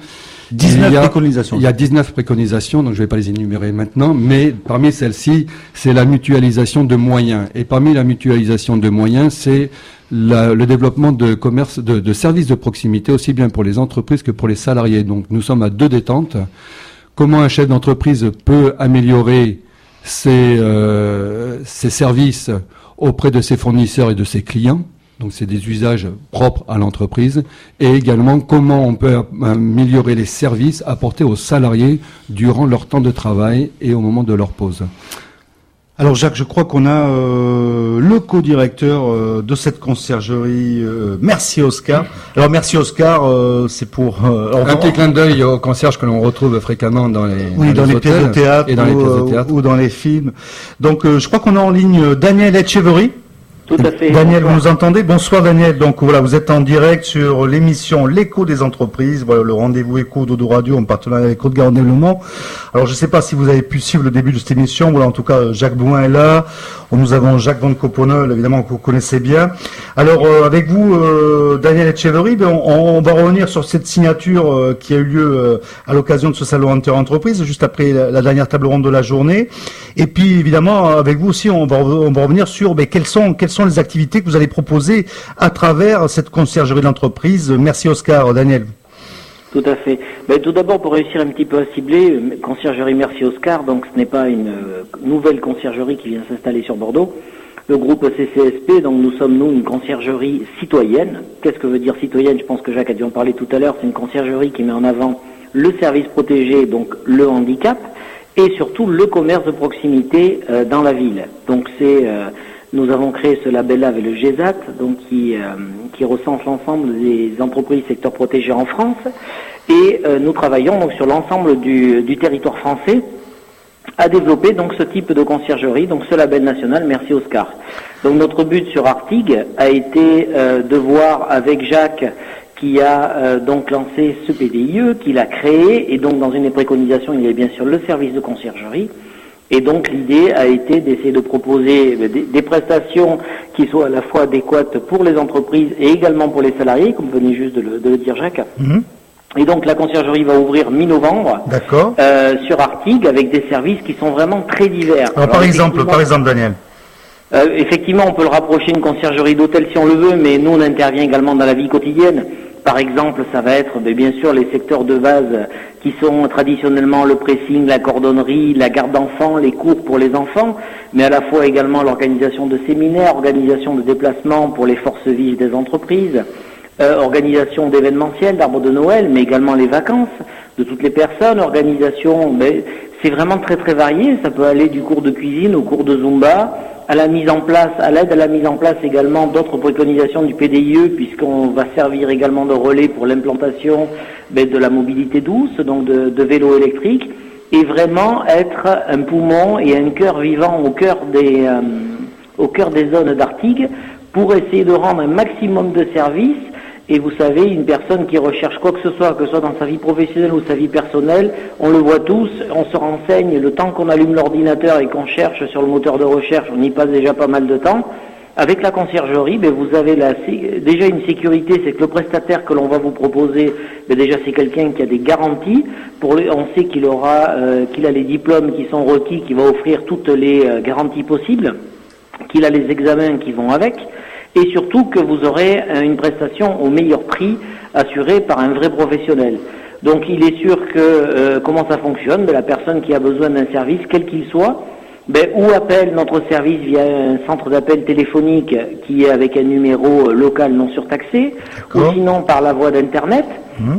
19 préconisations.
Il y a 19 préconisations, donc je ne vais pas les énumérer maintenant, mais parmi celles-ci, c'est la mutualisation de moyens. Et parmi la mutualisation de moyens, c'est le développement de commerce, de services de proximité, aussi bien pour les entreprises que pour les salariés. Donc nous sommes à deux détentes. Comment un chef d'entreprise peut améliorer ses services auprès de ses fournisseurs et de ses clients? Donc c'est des usages propres à l'entreprise, et également comment on peut améliorer les services apportés aux salariés durant leur temps de travail et au moment de leur pause.
Alors Jacques, je crois qu'on a le co-directeur de cette conciergerie. Merci Oscar. Alors merci Oscar, c'est pour
un petit clin d'œil aux concierges que l'on retrouve fréquemment dans les
dans les pièces de théâtre
et dans les pièces de théâtre
ou dans les films. Donc je crois qu'on a en ligne Daniel Etcheverry.
Tout à fait.
Daniel, vous nous entendez? Bonsoir Daniel. Donc voilà, vous êtes en direct sur l'émission L'écho des entreprises. Voilà, le rendez-vous écho d'Odo Radio en partenariat avec Haute-Garonne Développement. Alors je ne sais pas si vous avez pu suivre le début de cette émission. Voilà, en tout cas, Jacques Bouin est là. Nous avons Jacques Van Coponel, évidemment, que vous connaissez bien. Alors avec vous, Daniel Etcheverry, on va revenir sur cette signature qui a eu lieu à l'occasion de ce salon Inter-Entreprise, juste après la dernière table ronde de la journée. Et puis évidemment, avec vous aussi, on va revenir sur quelles sont les activités que vous allez proposer à travers cette conciergerie d'entreprise. Merci Oscar. Daniel.
Tout à fait. Tout d'abord, pour réussir un petit peu à cibler, conciergerie Merci Oscar, donc ce n'est pas une nouvelle conciergerie qui vient s'installer sur Bordeaux. Le groupe CCSP, donc nous sommes une conciergerie citoyenne. Qu'est-ce que veut dire citoyenne? Je pense que Jacques a dû en parler tout à l'heure. C'est une conciergerie qui met en avant le service protégé, donc le handicap, et surtout le commerce de proximité dans la ville. Donc nous avons créé ce label-là avec le GESAT, donc qui recense l'ensemble des entreprises secteur protégé en France, et nous travaillons donc sur l'ensemble du territoire français à développer donc ce type de conciergerie, donc ce label national Merci Oscar. Donc notre but sur Artigues a été de voir avec Jacques qui a donc lancé ce PDIE, qui l'a créé, et donc dans une des préconisations il y a bien sûr le service de conciergerie. Et donc l'idée a été d'essayer de proposer des prestations qui soient à la fois adéquates pour les entreprises et également pour les salariés, comme venait juste de le dire Jacques. Mmh. Et donc la conciergerie va ouvrir mi-novembre sur Artigues avec des services qui sont vraiment très divers.
Alors par exemple Daniel.
Effectivement, on peut le rapprocher une conciergerie d'hôtel si on le veut, mais nous on intervient également dans la vie quotidienne. Par exemple, ça va être bien sûr les secteurs de base qui sont traditionnellement le pressing, la cordonnerie, la garde d'enfants, les cours pour les enfants, mais à la fois également l'organisation de séminaires, organisation de déplacements pour les forces vives des entreprises, organisation d'événementiels, d'arbres de Noël, mais également les vacances de toutes les personnes, organisation, c'est vraiment très très varié, ça peut aller du cours de cuisine au cours de Zumba, à la mise en place, à l'aide à la mise en place également d'autres préconisations du PDIE, puisqu'on va servir également de relais pour l'implantation de la mobilité douce, donc de vélos électriques, et vraiment être un poumon et un cœur vivant au cœur des zones d'Artigues pour essayer de rendre un maximum de services. Et vous savez, une personne qui recherche quoi que ce soit dans sa vie professionnelle ou sa vie personnelle, on le voit tous, on se renseigne, le temps qu'on allume l'ordinateur et qu'on cherche sur le moteur de recherche, on y passe déjà pas mal de temps. Avec la conciergerie, vous avez déjà une sécurité, c'est que le prestataire que l'on va vous proposer, déjà c'est quelqu'un qui a des garanties. On sait qu'il a les diplômes qui sont requis, qui va offrir toutes les garanties possibles, qu'il a les examens qui vont avec. Et surtout que vous aurez une prestation au meilleur prix assurée par un vrai professionnel. Donc il est sûr que comment ça fonctionne, la personne qui a besoin d'un service, quel qu'il soit, ou appelle notre service via un centre d'appel téléphonique qui est avec un numéro local non surtaxé, ou sinon par la voie d'Internet,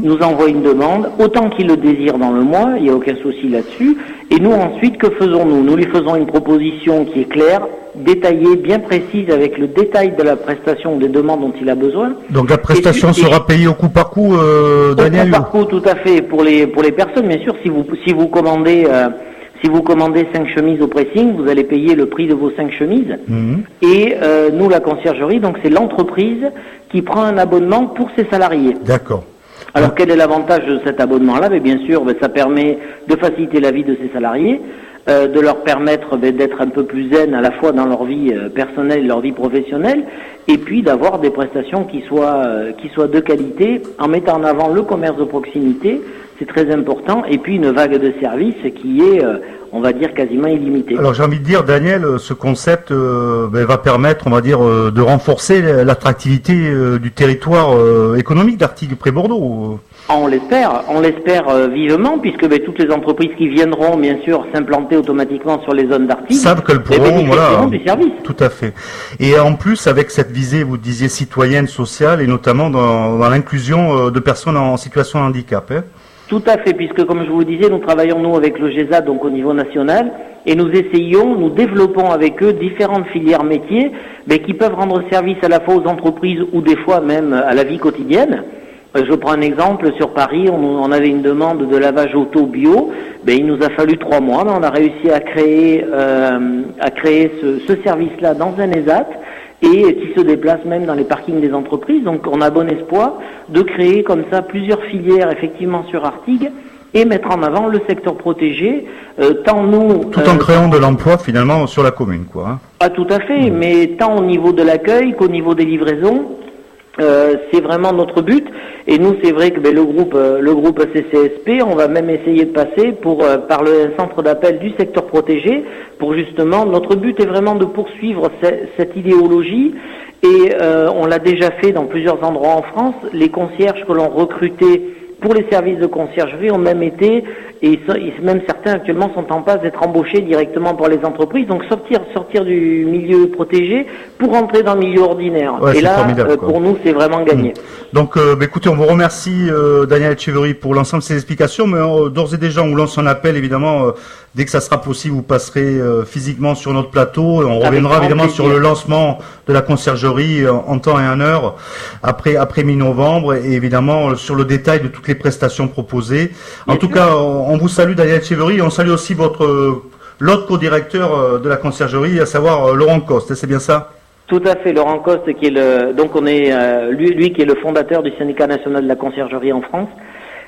nous envoie une demande, autant qu'il le désire dans le mois, il n'y a aucun souci là-dessus. Et nous ensuite, que faisons-nous? Nous lui faisons une proposition qui est claire, détaillée, bien précise, avec le détail de la prestation, des demandes dont il a besoin.
Donc la prestation sera payée au coup par coup, Daniel?
Au coup par coup, tout à fait, pour les personnes, bien sûr. Si vous commandez 5 chemises au pressing, vous allez payer le prix de vos 5 chemises. Et nous, la conciergerie, donc c'est l'entreprise qui prend un abonnement pour ses salariés.
D'accord.
Alors quel est l'avantage de cet abonnement-là? Bien sûr, ça permet de faciliter la vie de ses salariés, de leur permettre d'être un peu plus zen à la fois dans leur vie personnelle et leur vie professionnelle, et puis d'avoir des prestations qui soient de qualité, en mettant en avant le commerce de proximité, c'est très important, et puis une vague de services qui est, on va dire, quasiment illimitée.
Alors j'ai envie de dire, Daniel, ce concept va permettre, on va dire, de renforcer l'attractivité du territoire économique d'Artigues près Bordeaux.
On l'espère vivement, puisque toutes les entreprises qui viendront, bien sûr, s'implanter automatiquement sur les zones d'Artigues
savent qu'elles pourront,
des services.
Tout à fait. Et en plus, avec cette visée, vous disiez citoyenne, sociale, et notamment dans l'inclusion de personnes en situation de handicap.
Tout à fait, puisque comme je vous le disais, nous travaillons nous avec le GESA, donc au niveau national, et nous développons avec eux différentes filières métiers, mais qui peuvent rendre service à la fois aux entreprises ou des fois même à la vie quotidienne. Je prends un exemple, sur Paris, on avait une demande de lavage auto bio, il nous a fallu 3 mois, mais on a réussi à créer ce service-là dans un ESAT, et qui se déplace même dans les parkings des entreprises. Donc on a bon espoir de créer comme ça plusieurs filières effectivement sur Artigues et mettre en avant le secteur protégé, tout
en créant de l'emploi finalement sur la commune, quoi. Hein.
Ah, tout à fait, mais tant au niveau de l'accueil qu'au niveau des livraisons. C'est vraiment notre but, et nous c'est vrai que le groupe CCSP, on va même essayer de passer par le centre d'appel du secteur protégé, pour justement, notre but est vraiment de poursuivre cette idéologie, et on l'a déjà fait dans plusieurs endroits en France. Les concierges que l'on recrutait pour les services de conciergerie ont même été, et même certains actuellement sont en passe d'être embauchés directement par les entreprises, donc sortir du milieu protégé pour entrer dans le milieu ordinaire.
Ouais,
et là, pour nous, c'est vraiment gagné.
Donc, écoutez, on vous remercie, Daniel Etcheverry, pour l'ensemble de ces explications, mais d'ores et déjà, on vous lance un appel, évidemment, dès que ça sera possible, vous passerez physiquement sur notre plateau, et on reviendra évidemment sur le lancement de la conciergerie en temps et en heure, après mi-novembre, et évidemment sur le détail de toutes les prestations proposées. En tout cas, on vous salue, Daniel Etcheverry, et on salue aussi l'autre co-directeur de la conciergerie, à savoir Laurent Coste, c'est bien ça?
Tout à fait, Laurent Coste, qui est lui qui est le fondateur du syndicat national de la conciergerie en France.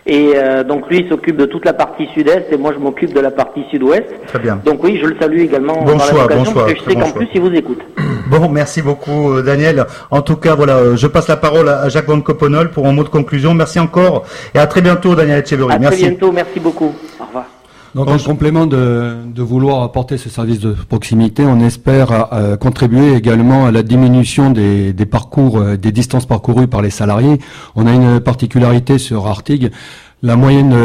Et donc lui s'occupe de toute la partie sud-est et moi je m'occupe de la partie sud-ouest.
Très bien.
Donc oui, je le salue également
bon
par
choix,
la
bon choix,
parce que je sais qu'en plus il vous écoute.
Bon, merci beaucoup Daniel. En tout cas, voilà, je passe la parole à Jacques Van Coppenol pour un mot de conclusion. Merci encore et à très bientôt Daniel Etcheverry.
À très bientôt, merci beaucoup. Au revoir.
Donc en complément de vouloir apporter ce service de proximité, on espère contribuer également à la diminution des parcours, des distances parcourues par les salariés. On a une particularité sur Artigues. La moyenne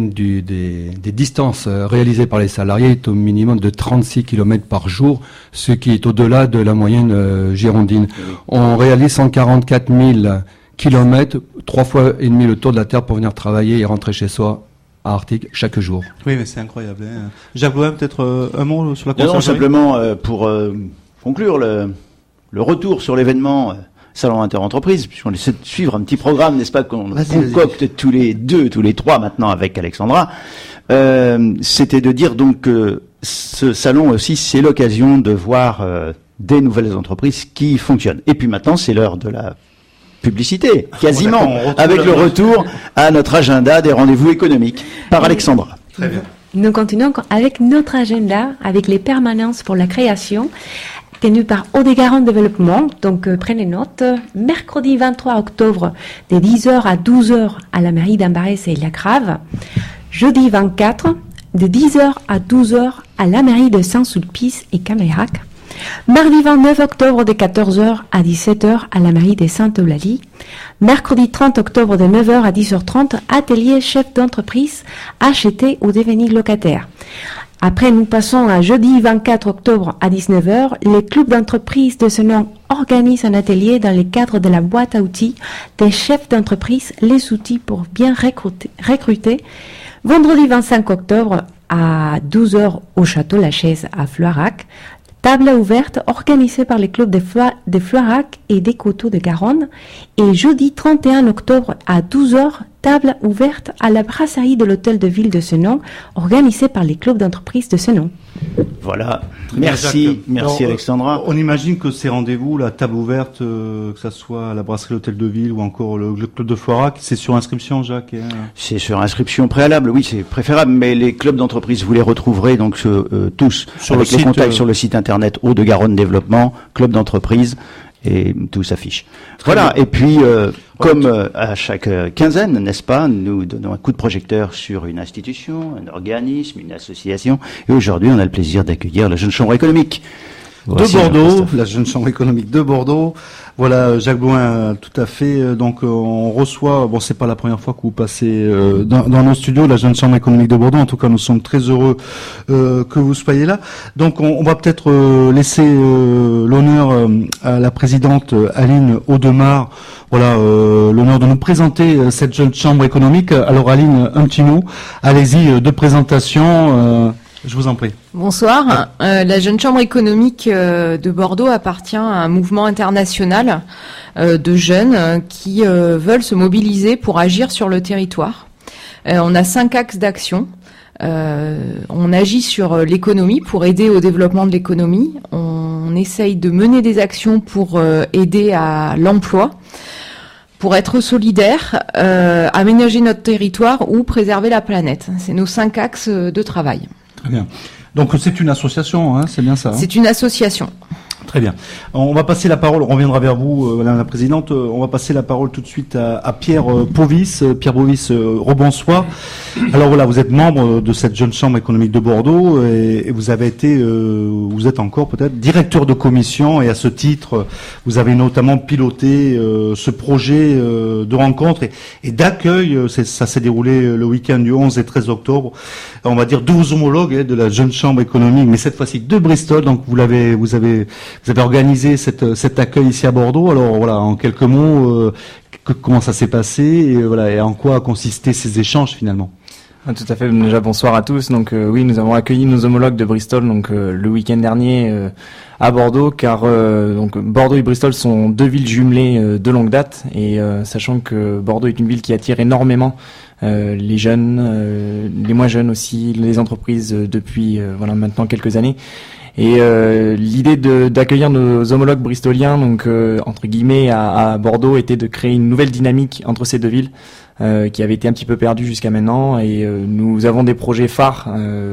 des distances réalisées par les salariés est au minimum de 36 km par jour, ce qui est au-delà de la moyenne girondine. On réalise 144 000 km, 3 fois et demi le tour de la Terre pour venir travailler et rentrer chez soi à Artigues chaque jour.
Oui, mais c'est incroyable. Hein. Jacques Bohème, peut-être un mot sur la conciergerie ?
Non, simplement pour conclure le retour sur l'événement Salon Interentreprise, puisqu'on essaie de suivre un petit programme, n'est-ce pas, qu'on concocte tous les trois maintenant avec Alexandra. C'était de dire donc que ce salon aussi, c'est l'occasion de voir des nouvelles entreprises qui fonctionnent. Et puis maintenant, c'est l'heure de la publicité, quasiment, avec le retour à notre agenda des rendez-vous économiques par Alexandra.
Très bien.
Nous continuons avec notre agenda, avec les permanences pour la création, tenues par Haut-des-Garonne Développement. Donc prenez note, mercredi 23 octobre, de 10h à 12h à la mairie d'Ambarès et La Grave. Jeudi 24, de 10h à 12h à la mairie de Saint-Sulpice et Camérac. Mardi 29 octobre de 14h à 17h à la mairie de Sainte-Eulalie. Mercredi 30 octobre de 9h à 10h30, atelier chef d'entreprise, acheter ou devenir locataire. Après, nous passons à jeudi 24 octobre à 19h. Les clubs d'entreprise de ce nom organisent un atelier dans le cadre de la boîte à outils des chefs d'entreprise, les outils pour bien recruter. Vendredi 25 octobre à 12h au Château La Chaise à Floirac. Table ouverte organisée par les clubs de Floirac et des Coteaux de Garonne. Et jeudi 31 octobre à 12h, table ouverte à la brasserie de l'hôtel de ville de Senon, organisée par les clubs d'entreprise de Senon.
Voilà. Merci Alexandra.
On imagine que ces rendez-vous, la table ouverte, que ça soit à la brasserie l'hôtel de ville ou encore le club de Floirac, c'est sur inscription, Jacques?
C'est sur inscription préalable, oui, c'est préférable, mais les clubs d'entreprise, vous les retrouverez donc tous sur avec les contacts sur le site internet Haut-de-Garonne Développement, club d'entreprise, et tout s'affiche. Voilà, et puis comme à chaque quinzaine, n'est-ce pas, nous donnons un coup de projecteur sur une institution, un organisme, une association, et aujourd'hui on a le plaisir d'accueillir la Jeune Chambre économique.
de Bordeaux, la jeune chambre économique de Bordeaux. Voilà, Jacques Blouin, tout à fait. Donc, on reçoit, bon, c'est pas la première fois que vous passez dans nos studios, la jeune chambre économique de Bordeaux. En tout cas, nous sommes très heureux que vous soyez là. Donc, on va peut-être laisser l'honneur à la présidente Aline Audemars. Voilà, l'honneur de nous présenter cette jeune chambre économique. Alors, Aline, un petit mot. Allez-y, de présentation. Je vous en prie.
Bonsoir. La Jeune Chambre économique de Bordeaux appartient à un mouvement international de jeunes qui veulent se mobiliser pour agir sur le territoire. On a 5 axes d'action. On agit sur l'économie pour aider au développement de l'économie. On essaye de mener des actions pour aider à l'emploi, pour être solidaire, aménager notre territoire ou préserver la planète. C'est nos 5 axes de travail.
Très bien. Donc c'est une association, hein, c'est bien ça.
C'est une association.
Très bien. On va passer la parole, on reviendra vers vous, Madame la Présidente. On va passer la parole tout de suite à Pierre Bovis. Pierre Bovis, rebonsoir. Alors voilà, vous êtes membre de cette jeune chambre économique de Bordeaux et vous avez été, vous êtes encore peut-être directeur de commission et à ce titre, vous avez notamment piloté ce projet de rencontre et d'accueil. Ça s'est déroulé le week-end du 11 et 13 octobre. On va dire 12 homologues de la jeune chambre économique, mais cette fois-ci de Bristol. Donc vous avez organisé cet accueil ici à Bordeaux. Alors voilà, en quelques mots, comment ça s'est passé et voilà, et en quoi consistaient ces échanges finalement?
Tout à fait. Déjà bonsoir à tous. Donc oui, nous avons accueilli nos homologues de Bristol donc le week-end dernier à Bordeaux, car donc Bordeaux et Bristol sont 2 villes jumelées de longue date et sachant que Bordeaux est une ville qui attire énormément les jeunes, les moins jeunes aussi, les entreprises depuis voilà maintenant quelques années. Et l'idée d'accueillir nos homologues bristoliens, donc entre guillemets à Bordeaux, était de créer une nouvelle dynamique entre ces 2 villes qui avait été un petit peu perdue jusqu'à maintenant. Et nous avons des projets phares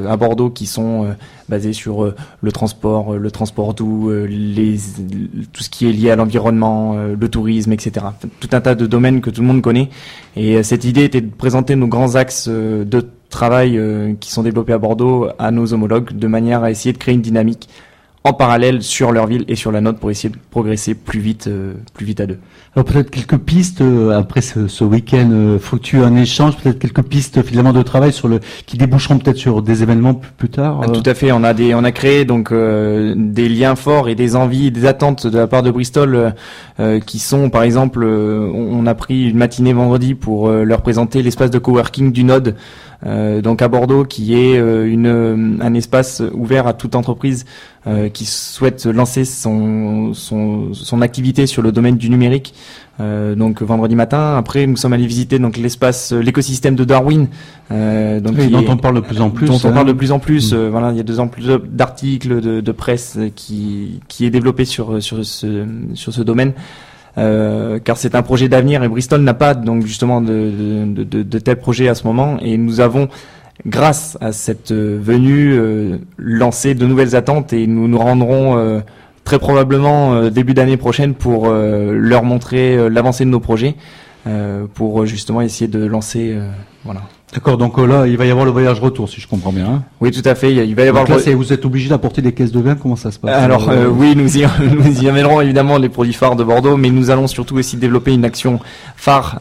à Bordeaux qui sont basés sur le transport doux, tout ce qui est lié à l'environnement, le tourisme, etc. Tout un tas de domaines que tout le monde connaît. Et cette idée était de présenter nos grands axes de travail qui sont développés à Bordeaux à nos homologues de manière à essayer de créer une dynamique en parallèle sur leur ville et sur la nôtre pour essayer de progresser plus vite à 2.
Alors peut-être quelques pistes après ce week-end fructueux en échange, peut-être quelques pistes finalement de travail qui déboucheront peut-être sur des événements plus tard.
Tout à fait, on a créé donc des liens forts et des envies, des attentes de la part de Bristol qui sont par exemple, on a pris une matinée vendredi pour leur présenter l'espace de coworking du Node. Donc à Bordeaux, qui est un espace ouvert à toute entreprise qui souhaite lancer son activité sur le domaine du numérique. Donc vendredi matin. Après, nous sommes allés visiter donc l'écosystème de Darwin, donc
dont on parle de plus en plus.
On parle de plus en plus. Voilà, il y a de plus en plus d'articles de presse qui est développé sur ce domaine. Car c'est un projet d'avenir et Bristol n'a pas donc justement de tel projet à ce moment, et nous avons, grâce à cette venue, lancé de nouvelles attentes et nous nous rendrons très probablement début d'année prochaine pour leur montrer l'avancée de nos projets, pour justement essayer de lancer voilà.
D'accord, donc là, il va y avoir le voyage retour, si je comprends bien. Hein.
Oui, tout à fait. Il va y avoir.
Donc là, vous êtes obligé d'apporter des caisses de vin. Comment ça se passe?
Alors oui, nous y amènerons évidemment les produits phares de Bordeaux, mais nous allons surtout aussi développer une action phare,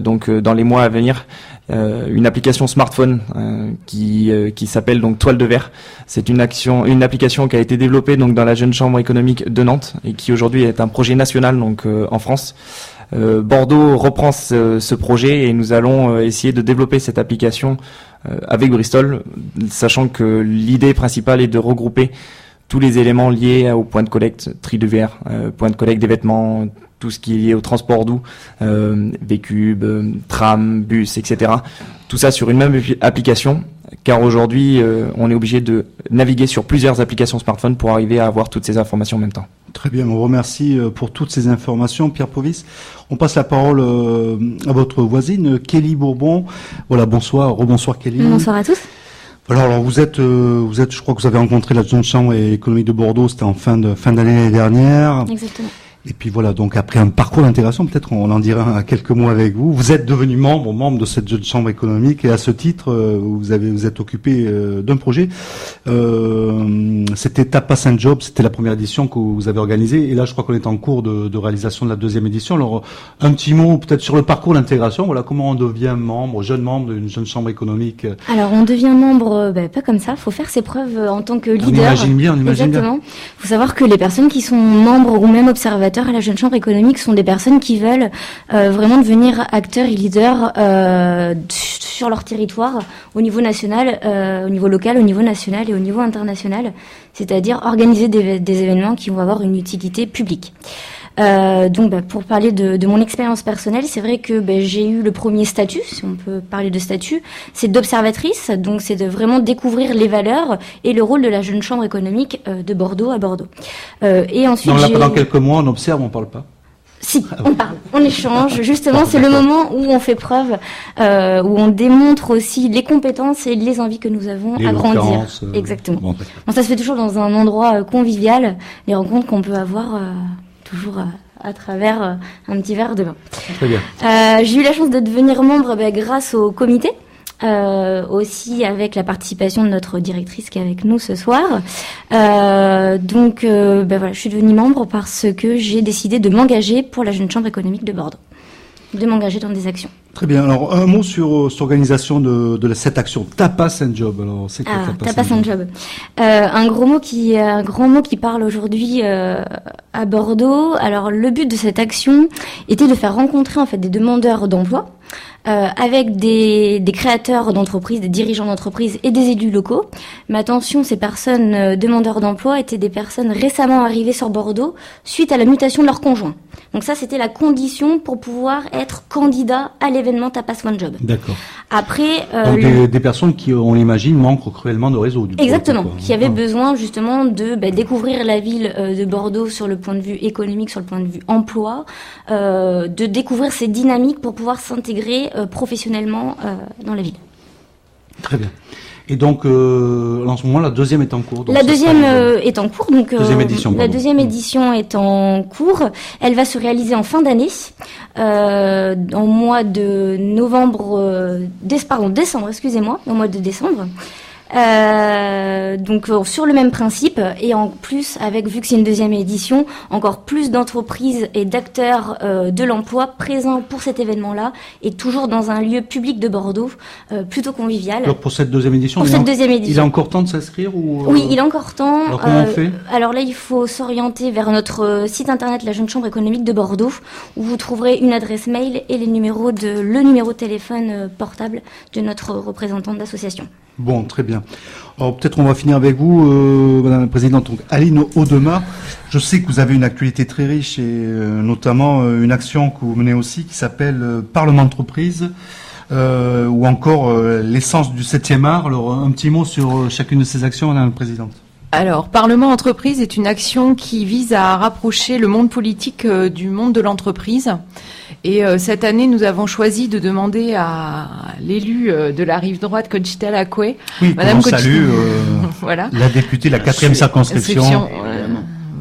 donc dans les mois à venir, une application smartphone qui s'appelle donc Toile de Verre. C'est une application qui a été développée donc dans la jeune chambre économique de Nantes et qui aujourd'hui est un projet national donc en France. Bordeaux reprend ce projet et nous allons essayer de développer cette application avec Bristol, sachant que l'idée principale est de regrouper tous les éléments liés au point de collecte, tri de verre, point de collecte des vêtements, tout ce qui est lié au transport doux, V-Cube, tram, bus, etc. Tout ça sur une même application, car aujourd'hui on est obligé de naviguer sur plusieurs applications smartphone pour arriver à avoir toutes ces informations en même temps.
Très bien, on vous remercie pour toutes ces informations, Pierre Bovis. On passe la parole à votre voisine, Kelly Bourbon. Voilà, bonsoir, rebonsoir Kelly.
Bonsoir à tous.
Alors vous êtes, je crois que vous avez rencontré la jeune chambre économique de Bordeaux, c'était en fin d'année dernière.
Exactement.
Et puis voilà, donc après un parcours d'intégration, peut-être on en dira quelques mots avec vous. Vous êtes devenu membre de cette jeune chambre économique, et à ce titre, vous êtes occupé d'un projet. C'était Tapas and Job, c'était la première édition que vous avez organisée, et là je crois qu'on est en cours de réalisation de la deuxième édition. Alors un petit mot peut-être sur le parcours d'intégration. Voilà, comment on devient jeune membre d'une jeune chambre économique.
Alors on devient membre, pas comme ça. Faut faire ses preuves en tant que leader.
On imagine bien.
Exactement. Faut savoir que les personnes qui sont membres ou même observateurs à la jeune chambre économique sont des personnes qui veulent vraiment devenir acteurs et leaders sur leur territoire, au niveau national, au niveau local, au niveau national et au niveau international, c'est-à-dire organiser des événements qui vont avoir une utilité publique. Donc pour parler de mon expérience personnelle, c'est vrai que j'ai eu le premier statut, si on peut parler de statut, c'est d'observatrice, donc c'est de vraiment découvrir les valeurs et le rôle de la jeune chambre économique de Bordeaux à Bordeaux. Et ensuite,
donc là, pendant quelques mois, on observe, on parle pas.
Si, on parle, on échange. Justement, c'est le moment où on fait preuve, où on démontre aussi les compétences et les envies que nous avons à grandir. Exactement. Bon, ça se fait toujours dans un endroit convivial, les rencontres qu'on peut avoir toujours à travers un petit verre de vin.
Très bien.
J'ai eu la chance de devenir membre grâce au comité. Aussi avec la participation de notre directrice qui est avec nous ce soir. Donc voilà, je suis devenue membre parce que j'ai décidé de m'engager pour la jeune chambre économique de Bordeaux, de m'engager dans des actions.
Très bien. Alors un mot sur cette organisation de cette action Tapas and Job. Alors c'est quoi
Tapas and Job. Un grand mot qui parle aujourd'hui à Bordeaux. Alors le but de cette action était de faire rencontrer en fait des demandeurs d'emploi. Avec des créateurs d'entreprises, des dirigeants d'entreprises et des élus locaux. Mais attention, ces personnes demandeurs d'emploi étaient des personnes récemment arrivées sur Bordeaux suite à la mutation de leur conjoint. Donc ça, c'était la condition pour pouvoir être candidat à l'événement Tapas One Job.
D'accord.
Après,
donc des personnes qui, on l'imagine, manquent cruellement de réseau.
Exactement, qui avaient besoin justement de découvrir la ville de Bordeaux sur le point de vue économique, sur le point de vue emploi, de découvrir ces dynamiques pour pouvoir s'intégrer professionnellement dans la ville.
Très bien. Et donc, en ce moment, la deuxième est en cours. Donc
la deuxième est en cours. Donc,
deuxième édition,
la deuxième édition est en cours. Elle va se réaliser en fin d'année, en mois de décembre, excusez-moi, au mois de décembre. Donc sur le même principe et en plus avec, vu que c'est une deuxième édition, encore plus d'entreprises et d'acteurs de l'emploi présents pour cet événement-là et toujours dans un lieu public de Bordeaux, plutôt convivial.
Alors pour cette deuxième édition, il est encore temps de s'inscrire ou
Oui, il est encore temps.
Alors comment on fait ?
Alors là, il faut s'orienter vers notre site internet La Jeune Chambre économique de Bordeaux, où vous trouverez une adresse mail et le numéro de téléphone portable de notre représentante d'association.
Bon, très bien. Alors peut-être on va finir avec vous, Madame la Présidente. Donc, Aline Audemars, je sais que vous avez une actualité très riche et notamment une action que vous menez aussi qui s'appelle Parlement Entreprise ou encore l'essence du 7e art. Alors un petit mot sur chacune de ces actions, Madame la Présidente.
Alors, Parlement Entreprise est une action qui vise à rapprocher le monde politique du monde de l'entreprise. Et cette année, nous avons choisi de demander à l'élu de la rive droite, Conchita Lacoué,
Madame Conchita, salue,
voilà,
la députée de la 4e circonscription.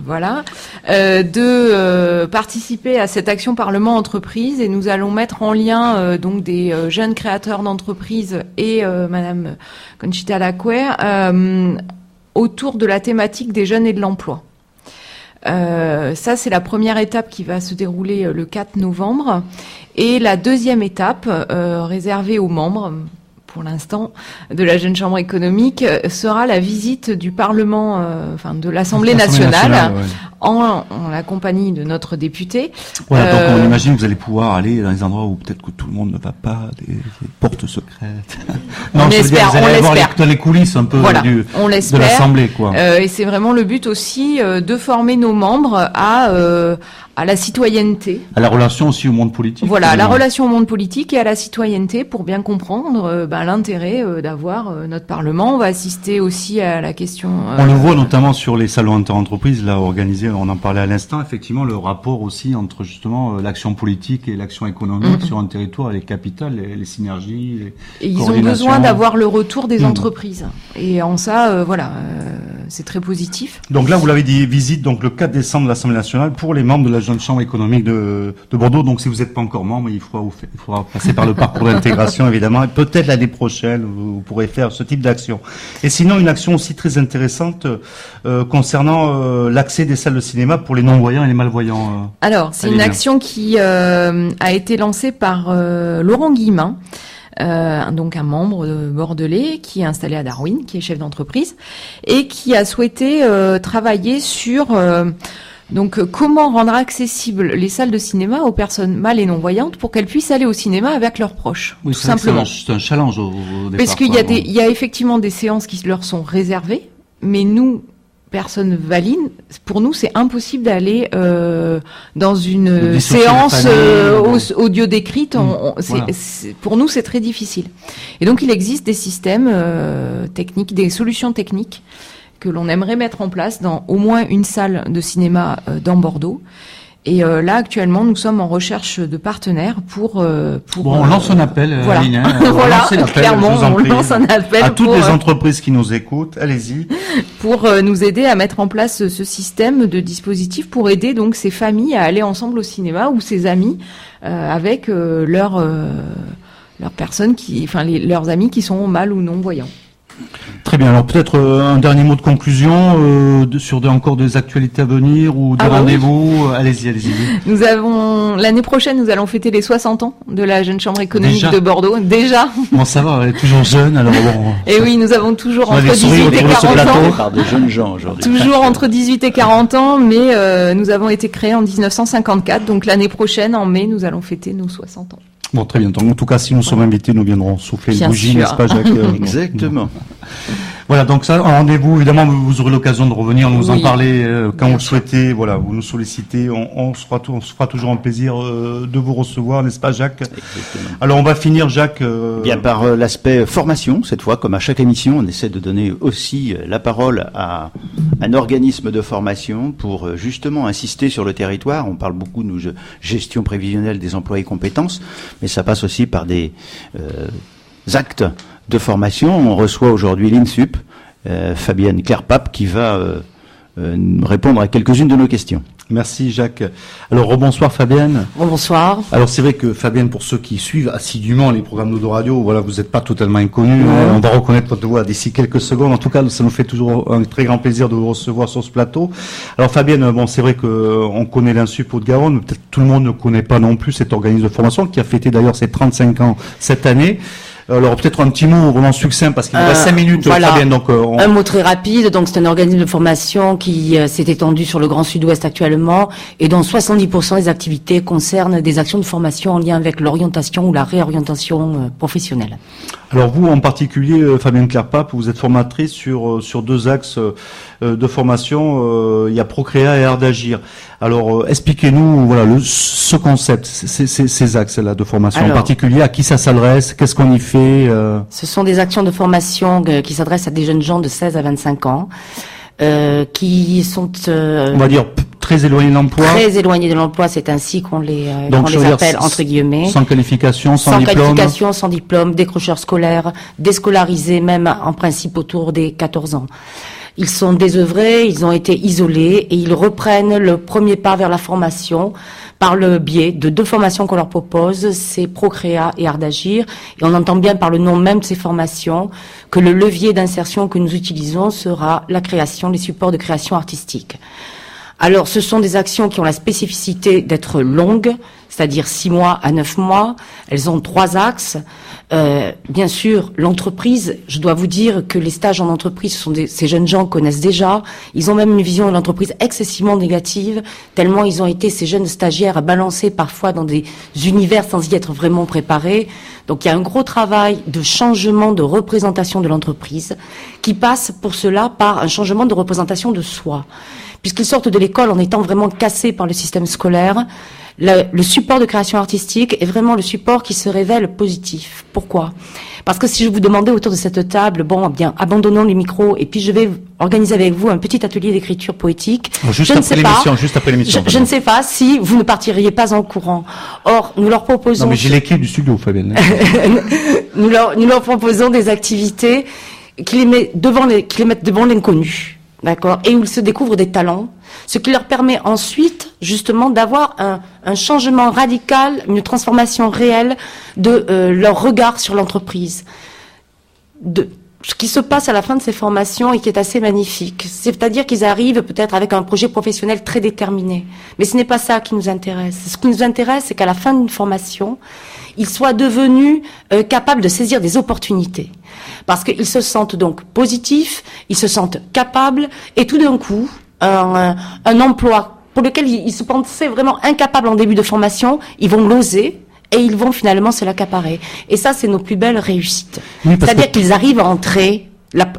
Voilà, de participer à cette action Parlement Entreprise, et nous allons mettre en lien donc des jeunes créateurs d'entreprises et Madame Conchita Lacoué autour de la thématique des jeunes et de l'emploi. Ça, c'est la première étape qui va se dérouler le 4 novembre. Et la deuxième étape, réservée aux membres, pour l'instant, de la Jeune Chambre économique, sera la visite du Parlement, de l'Assemblée nationale, ouais. en la compagnie de notre député.
Voilà, donc on imagine que vous allez pouvoir aller dans les endroits où peut-être que tout le monde ne va pas, des portes secrètes.
Non, on espère,
vous allez voir les coulisses un peu
voilà,
de l'Assemblée, quoi.
Et c'est vraiment le but aussi de former nos membres à la citoyenneté.
À la relation aussi au monde politique.
Voilà, à la relation au monde politique et à la citoyenneté pour bien comprendre l'intérêt d'avoir notre Parlement. On va assister aussi à la question...
On le voit notamment sur les salons interentreprises, là, organisés, on en parlait à l'instant, effectivement, le rapport aussi entre justement l'action politique et l'action économique sur un territoire, les capitales, les synergies,
et ils ont besoin d'avoir le retour des entreprises. Et en ça, c'est très positif.
Donc là, vous l'avez dit, visite donc le 4 décembre de l'Assemblée nationale pour les membres de la Jeune Chambre économique de Bordeaux. Donc si vous n'êtes pas encore membre, il faudra passer par le parcours d'intégration évidemment. Et peut-être l'année prochaine, vous pourrez faire ce type d'action. Et sinon, une action aussi très intéressante concernant l'accès des salles de cinéma pour les non-voyants et les malvoyants.
Alors, c'est une action qui a été lancée par Laurent Guillemin. Donc un membre bordelais qui est installé à Darwin, qui est chef d'entreprise et qui a souhaité travailler sur donc comment rendre accessibles les salles de cinéma aux personnes mal et non voyantes pour qu'elles puissent aller au cinéma avec leurs proches, tout simplement.
C'est un challenge au départ.
Parce qu'il y a effectivement des séances qui leur sont réservées, mais nous, personnes valides, pour nous, c'est impossible d'aller dans une séance audio décrite. Voilà. Pour nous, c'est très difficile. Et donc, il existe des systèmes techniques, des solutions techniques que l'on aimerait mettre en place dans au moins une salle de cinéma dans Bordeaux. Et là, actuellement, nous sommes en recherche de partenaires pour
on lance un appel,
voilà.
Aline,
voilà, clairement, on lance un appel
à toutes les entreprises qui nous écoutent. Allez-y.
Pour nous aider à mettre en place ce système de dispositif pour aider donc ces familles à aller ensemble au cinéma ou ces amis avec leurs personnes leurs amis qui sont mal ou non voyants.
Très bien. Alors peut-être un dernier mot de conclusion sur encore des actualités à venir ou des rendez-vous. Oui. Allez-y.
Nous avons l'année prochaine, nous allons fêter les 60 ans de la Jeune Chambre économique de Bordeaux. Déjà.
Bon, ça va, elle est toujours jeune. Alors bon.
Et oui, nous avons toujours entre 18 et 40 ans.
Par des jeunes gens aujourd'hui.
Toujours entre 18 et 40 ans, mais nous avons été créés en 1954. Donc l'année prochaine, en mai, nous allons fêter nos 60 ans.
Bon, très bien. Donc, en tout cas, si nous sommes invités, nous viendrons souffler une bougie, n'est-ce pas, Jacques?
Exactement.
Voilà, donc ça, un rendez-vous, évidemment, vous aurez l'occasion de revenir nous en parler quand vous le souhaitez. Voilà, vous nous sollicitez. On se fera toujours un plaisir de vous recevoir, n'est-ce pas, Jacques?
Exactement.
Alors, on va finir, Jacques.
Bien par l'aspect formation, cette fois, comme à chaque émission, on essaie de donner aussi la parole à un organisme de formation pour justement insister sur le territoire. On parle beaucoup de gestion prévisionnelle des emplois et compétences, mais ça passe aussi par des actes de formation. On reçoit aujourd'hui l'INSUP, Fabienne Claire-Pape, qui va répondre à quelques-unes de nos questions.
Merci Jacques. Alors rebonsoir Fabienne.
Bonsoir.
Alors c'est vrai que Fabienne, pour ceux qui suivent assidûment les programmes d'Autoradio, voilà, vous n'êtes pas totalement inconnue. On va reconnaître votre voix d'ici quelques secondes. En tout cas, ça nous fait toujours un très grand plaisir de vous recevoir sur ce plateau. Alors Fabienne, bon, c'est vrai que on connaît l'INSUP Haute-Garonne, mais peut-être tout le monde ne connaît pas non plus cet organisme de formation qui a fêté d'ailleurs ses 35 ans cette année. Alors peut-être un petit mot vraiment succinct parce qu'il nous reste 5 minutes.
Voilà.
Fabienne, donc
un mot très rapide. Donc c'est un organisme de formation qui s'est étendu sur le Grand Sud-Ouest actuellement et dont 70% des activités concernent des actions de formation en lien avec l'orientation ou la réorientation professionnelle.
Alors vous, en particulier, Fabienne Claire-Pape, vous êtes formatrice sur deux axes de formation. Il y a Procréa et Art d'agir. Alors expliquez-nous, voilà, ce concept, ces axes-là de formation. En particulier, à qui ça s'adresse, qu'est-ce qu'on y fait?
Ce sont des actions de formation qui s'adressent à des jeunes gens de 16 à 25 ans, qui sont,
on va dire, très éloignés de l'emploi.
Très éloignés de l'emploi, c'est ainsi qu'on les appelle, entre guillemets.
Sans qualification, sans diplôme.
Sans qualification, sans diplôme, décrocheurs scolaires, déscolarisés même en principe autour des 14 ans. Ils sont désœuvrés, ils ont été isolés et ils reprennent le premier pas vers la formation par le biais de 2 formations qu'on leur propose, c'est Procréa et Art d'agir. Et on entend bien par le nom même de ces formations que le levier d'insertion que nous utilisons sera la création, les supports de création artistique. Alors, ce sont des actions qui ont la spécificité d'être longues, c'est-à-dire 6 mois à 9 mois. Elles ont 3 axes. Bien sûr, l'entreprise, je dois vous dire que les stages en entreprise, ces jeunes gens connaissent déjà. Ils ont même une vision de l'entreprise excessivement négative, tellement ils ont été, ces jeunes stagiaires, balancés parfois dans des univers sans y être vraiment préparés. Donc il y a un gros travail de changement de représentation de l'entreprise qui passe pour cela par un changement de représentation de soi. Puisqu'ils sortent de l'école en étant vraiment cassés par le système scolaire, le support de création artistique est vraiment le support qui se révèle positif. Pourquoi? Parce que si je vous demandais autour de cette table, bon, bien, abandonnons les micros et puis je vais organiser avec vous un petit atelier d'écriture poétique.
Juste après l'émission.
Je ne sais pas si vous ne partiriez pas en courant. Or, nous leur proposons...
Non, mais j'ai l'équipe du studio, Fabienne.
Nous leur proposons des activités qui les mettent devant l'inconnu. d'accord, et où ils se découvrent des talents, ce qui leur permet ensuite, justement, d'avoir un changement radical, une transformation réelle de leur regard sur l'entreprise. Ce qui se passe à la fin de ces formations et qui est assez magnifique. C'est-à-dire qu'ils arrivent peut-être avec un projet professionnel très déterminé. Mais ce n'est pas ça qui nous intéresse. Ce qui nous intéresse, c'est qu'à la fin d'une formation, ils soient devenus capables de saisir des opportunités. Parce qu'ils se sentent donc positifs, ils se sentent capables, et tout d'un coup, un emploi pour lequel ils se pensaient vraiment incapables en début de formation, ils vont l'oser, et ils vont finalement se l'accaparer. Et ça, c'est nos plus belles réussites. Oui, c'est-à-dire qu'ils arrivent à entrer,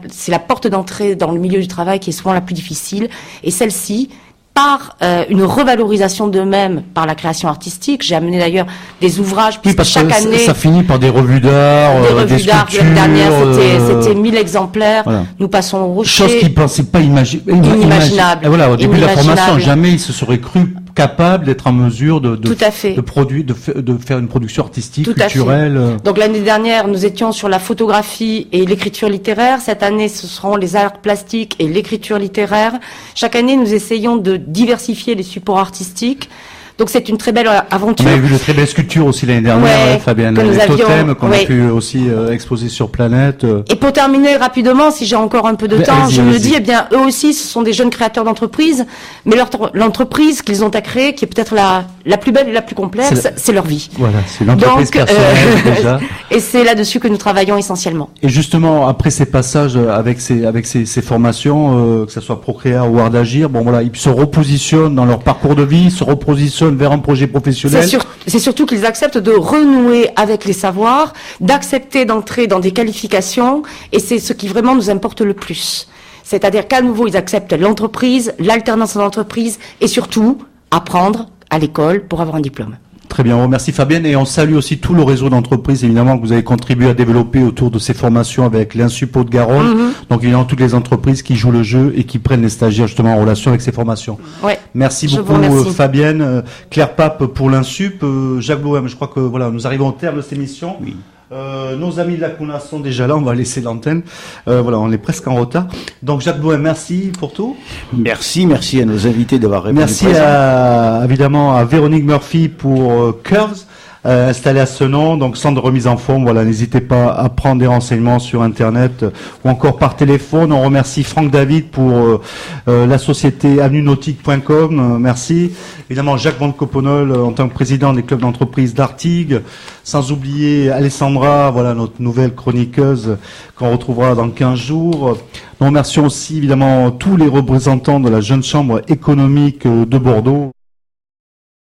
c'est la porte d'entrée dans le milieu du travail qui est souvent la plus difficile, et celle-ci, par une revalorisation d'eux-mêmes par la création artistique. J'ai amené d'ailleurs des ouvrages, puisque chaque année...
Ça finit par des revues d'art,
des sculptures... L'année dernière, c'était 1000 exemplaires. Voilà. Nous passons au Rocher.
Chose qu'ils ne pensaient pas inimaginable. Voilà, au début de la formation, jamais ils se seraient cru capables d'être en mesure de faire une production artistique, culturelle.
Donc l'année dernière, nous étions sur la photographie et l'écriture littéraire. Cette année, ce seront les arts plastiques et l'écriture littéraire. Chaque année, nous essayons de diversifier les supports artistiques. Donc c'est une très belle aventure.
On a vu de très belles sculptures aussi l'année dernière, Fabienne. Les totems qu'on a pu aussi exposer sur Planète.
Et pour terminer rapidement, si j'ai encore un peu de temps, je me dis, eh bien, eux aussi, ce sont des jeunes créateurs d'entreprise, mais l'entreprise qu'ils ont à créer, qui est peut-être la plus belle et la plus complexe, c'est leur vie.
Voilà, c'est l'entreprise personnelle déjà.
Et c'est là-dessus que nous travaillons essentiellement.
Et justement, après ces passages avec ces formations, que ce soit Procréa ou Art d'Agir, bon voilà, ils se repositionnent dans leur parcours de vie, se repositionnent vers un projet professionnel.
C'est surtout qu'ils acceptent de renouer avec les savoirs, d'accepter d'entrer dans des qualifications, et c'est ce qui vraiment nous importe le plus. C'est-à-dire qu'à nouveau, ils acceptent l'entreprise, l'alternance en entreprise, et surtout, apprendre à l'école pour avoir un diplôme.
Très bien, on remercie Fabienne et on salue aussi tout le réseau d'entreprises évidemment que vous avez contribué à développer autour de ces formations avec l'Insup Haute-Garonne. Donc évidemment toutes les entreprises qui jouent le jeu et qui prennent les stagiaires justement en relation avec ces formations.
Ouais.
Merci beaucoup Fabienne, Claire Pape pour l'Insup, Jacques Bohème, je crois que voilà, nous arrivons au terme de cette émission. Oui. Nos amis de la CUNA sont déjà là, on va laisser l'antenne. Voilà, on est presque en retard. Donc Jacques Bohème, merci pour tout.
Merci à nos invités d'avoir répondu.
Merci évidemment à Véronique Murphy pour Curves, installé à Senon, donc centre de remise en forme. Voilà, n'hésitez pas à prendre des renseignements sur Internet ou encore par téléphone. On remercie Franck David pour la société avenunautique.com. Merci. Évidemment, Jacques Van Coponol en tant que président des clubs d'entreprise d'Artigues. Sans oublier Alessandra, voilà, notre nouvelle chroniqueuse qu'on retrouvera dans 15 jours. Nous remercions aussi évidemment tous les représentants de la Jeune Chambre économique de Bordeaux.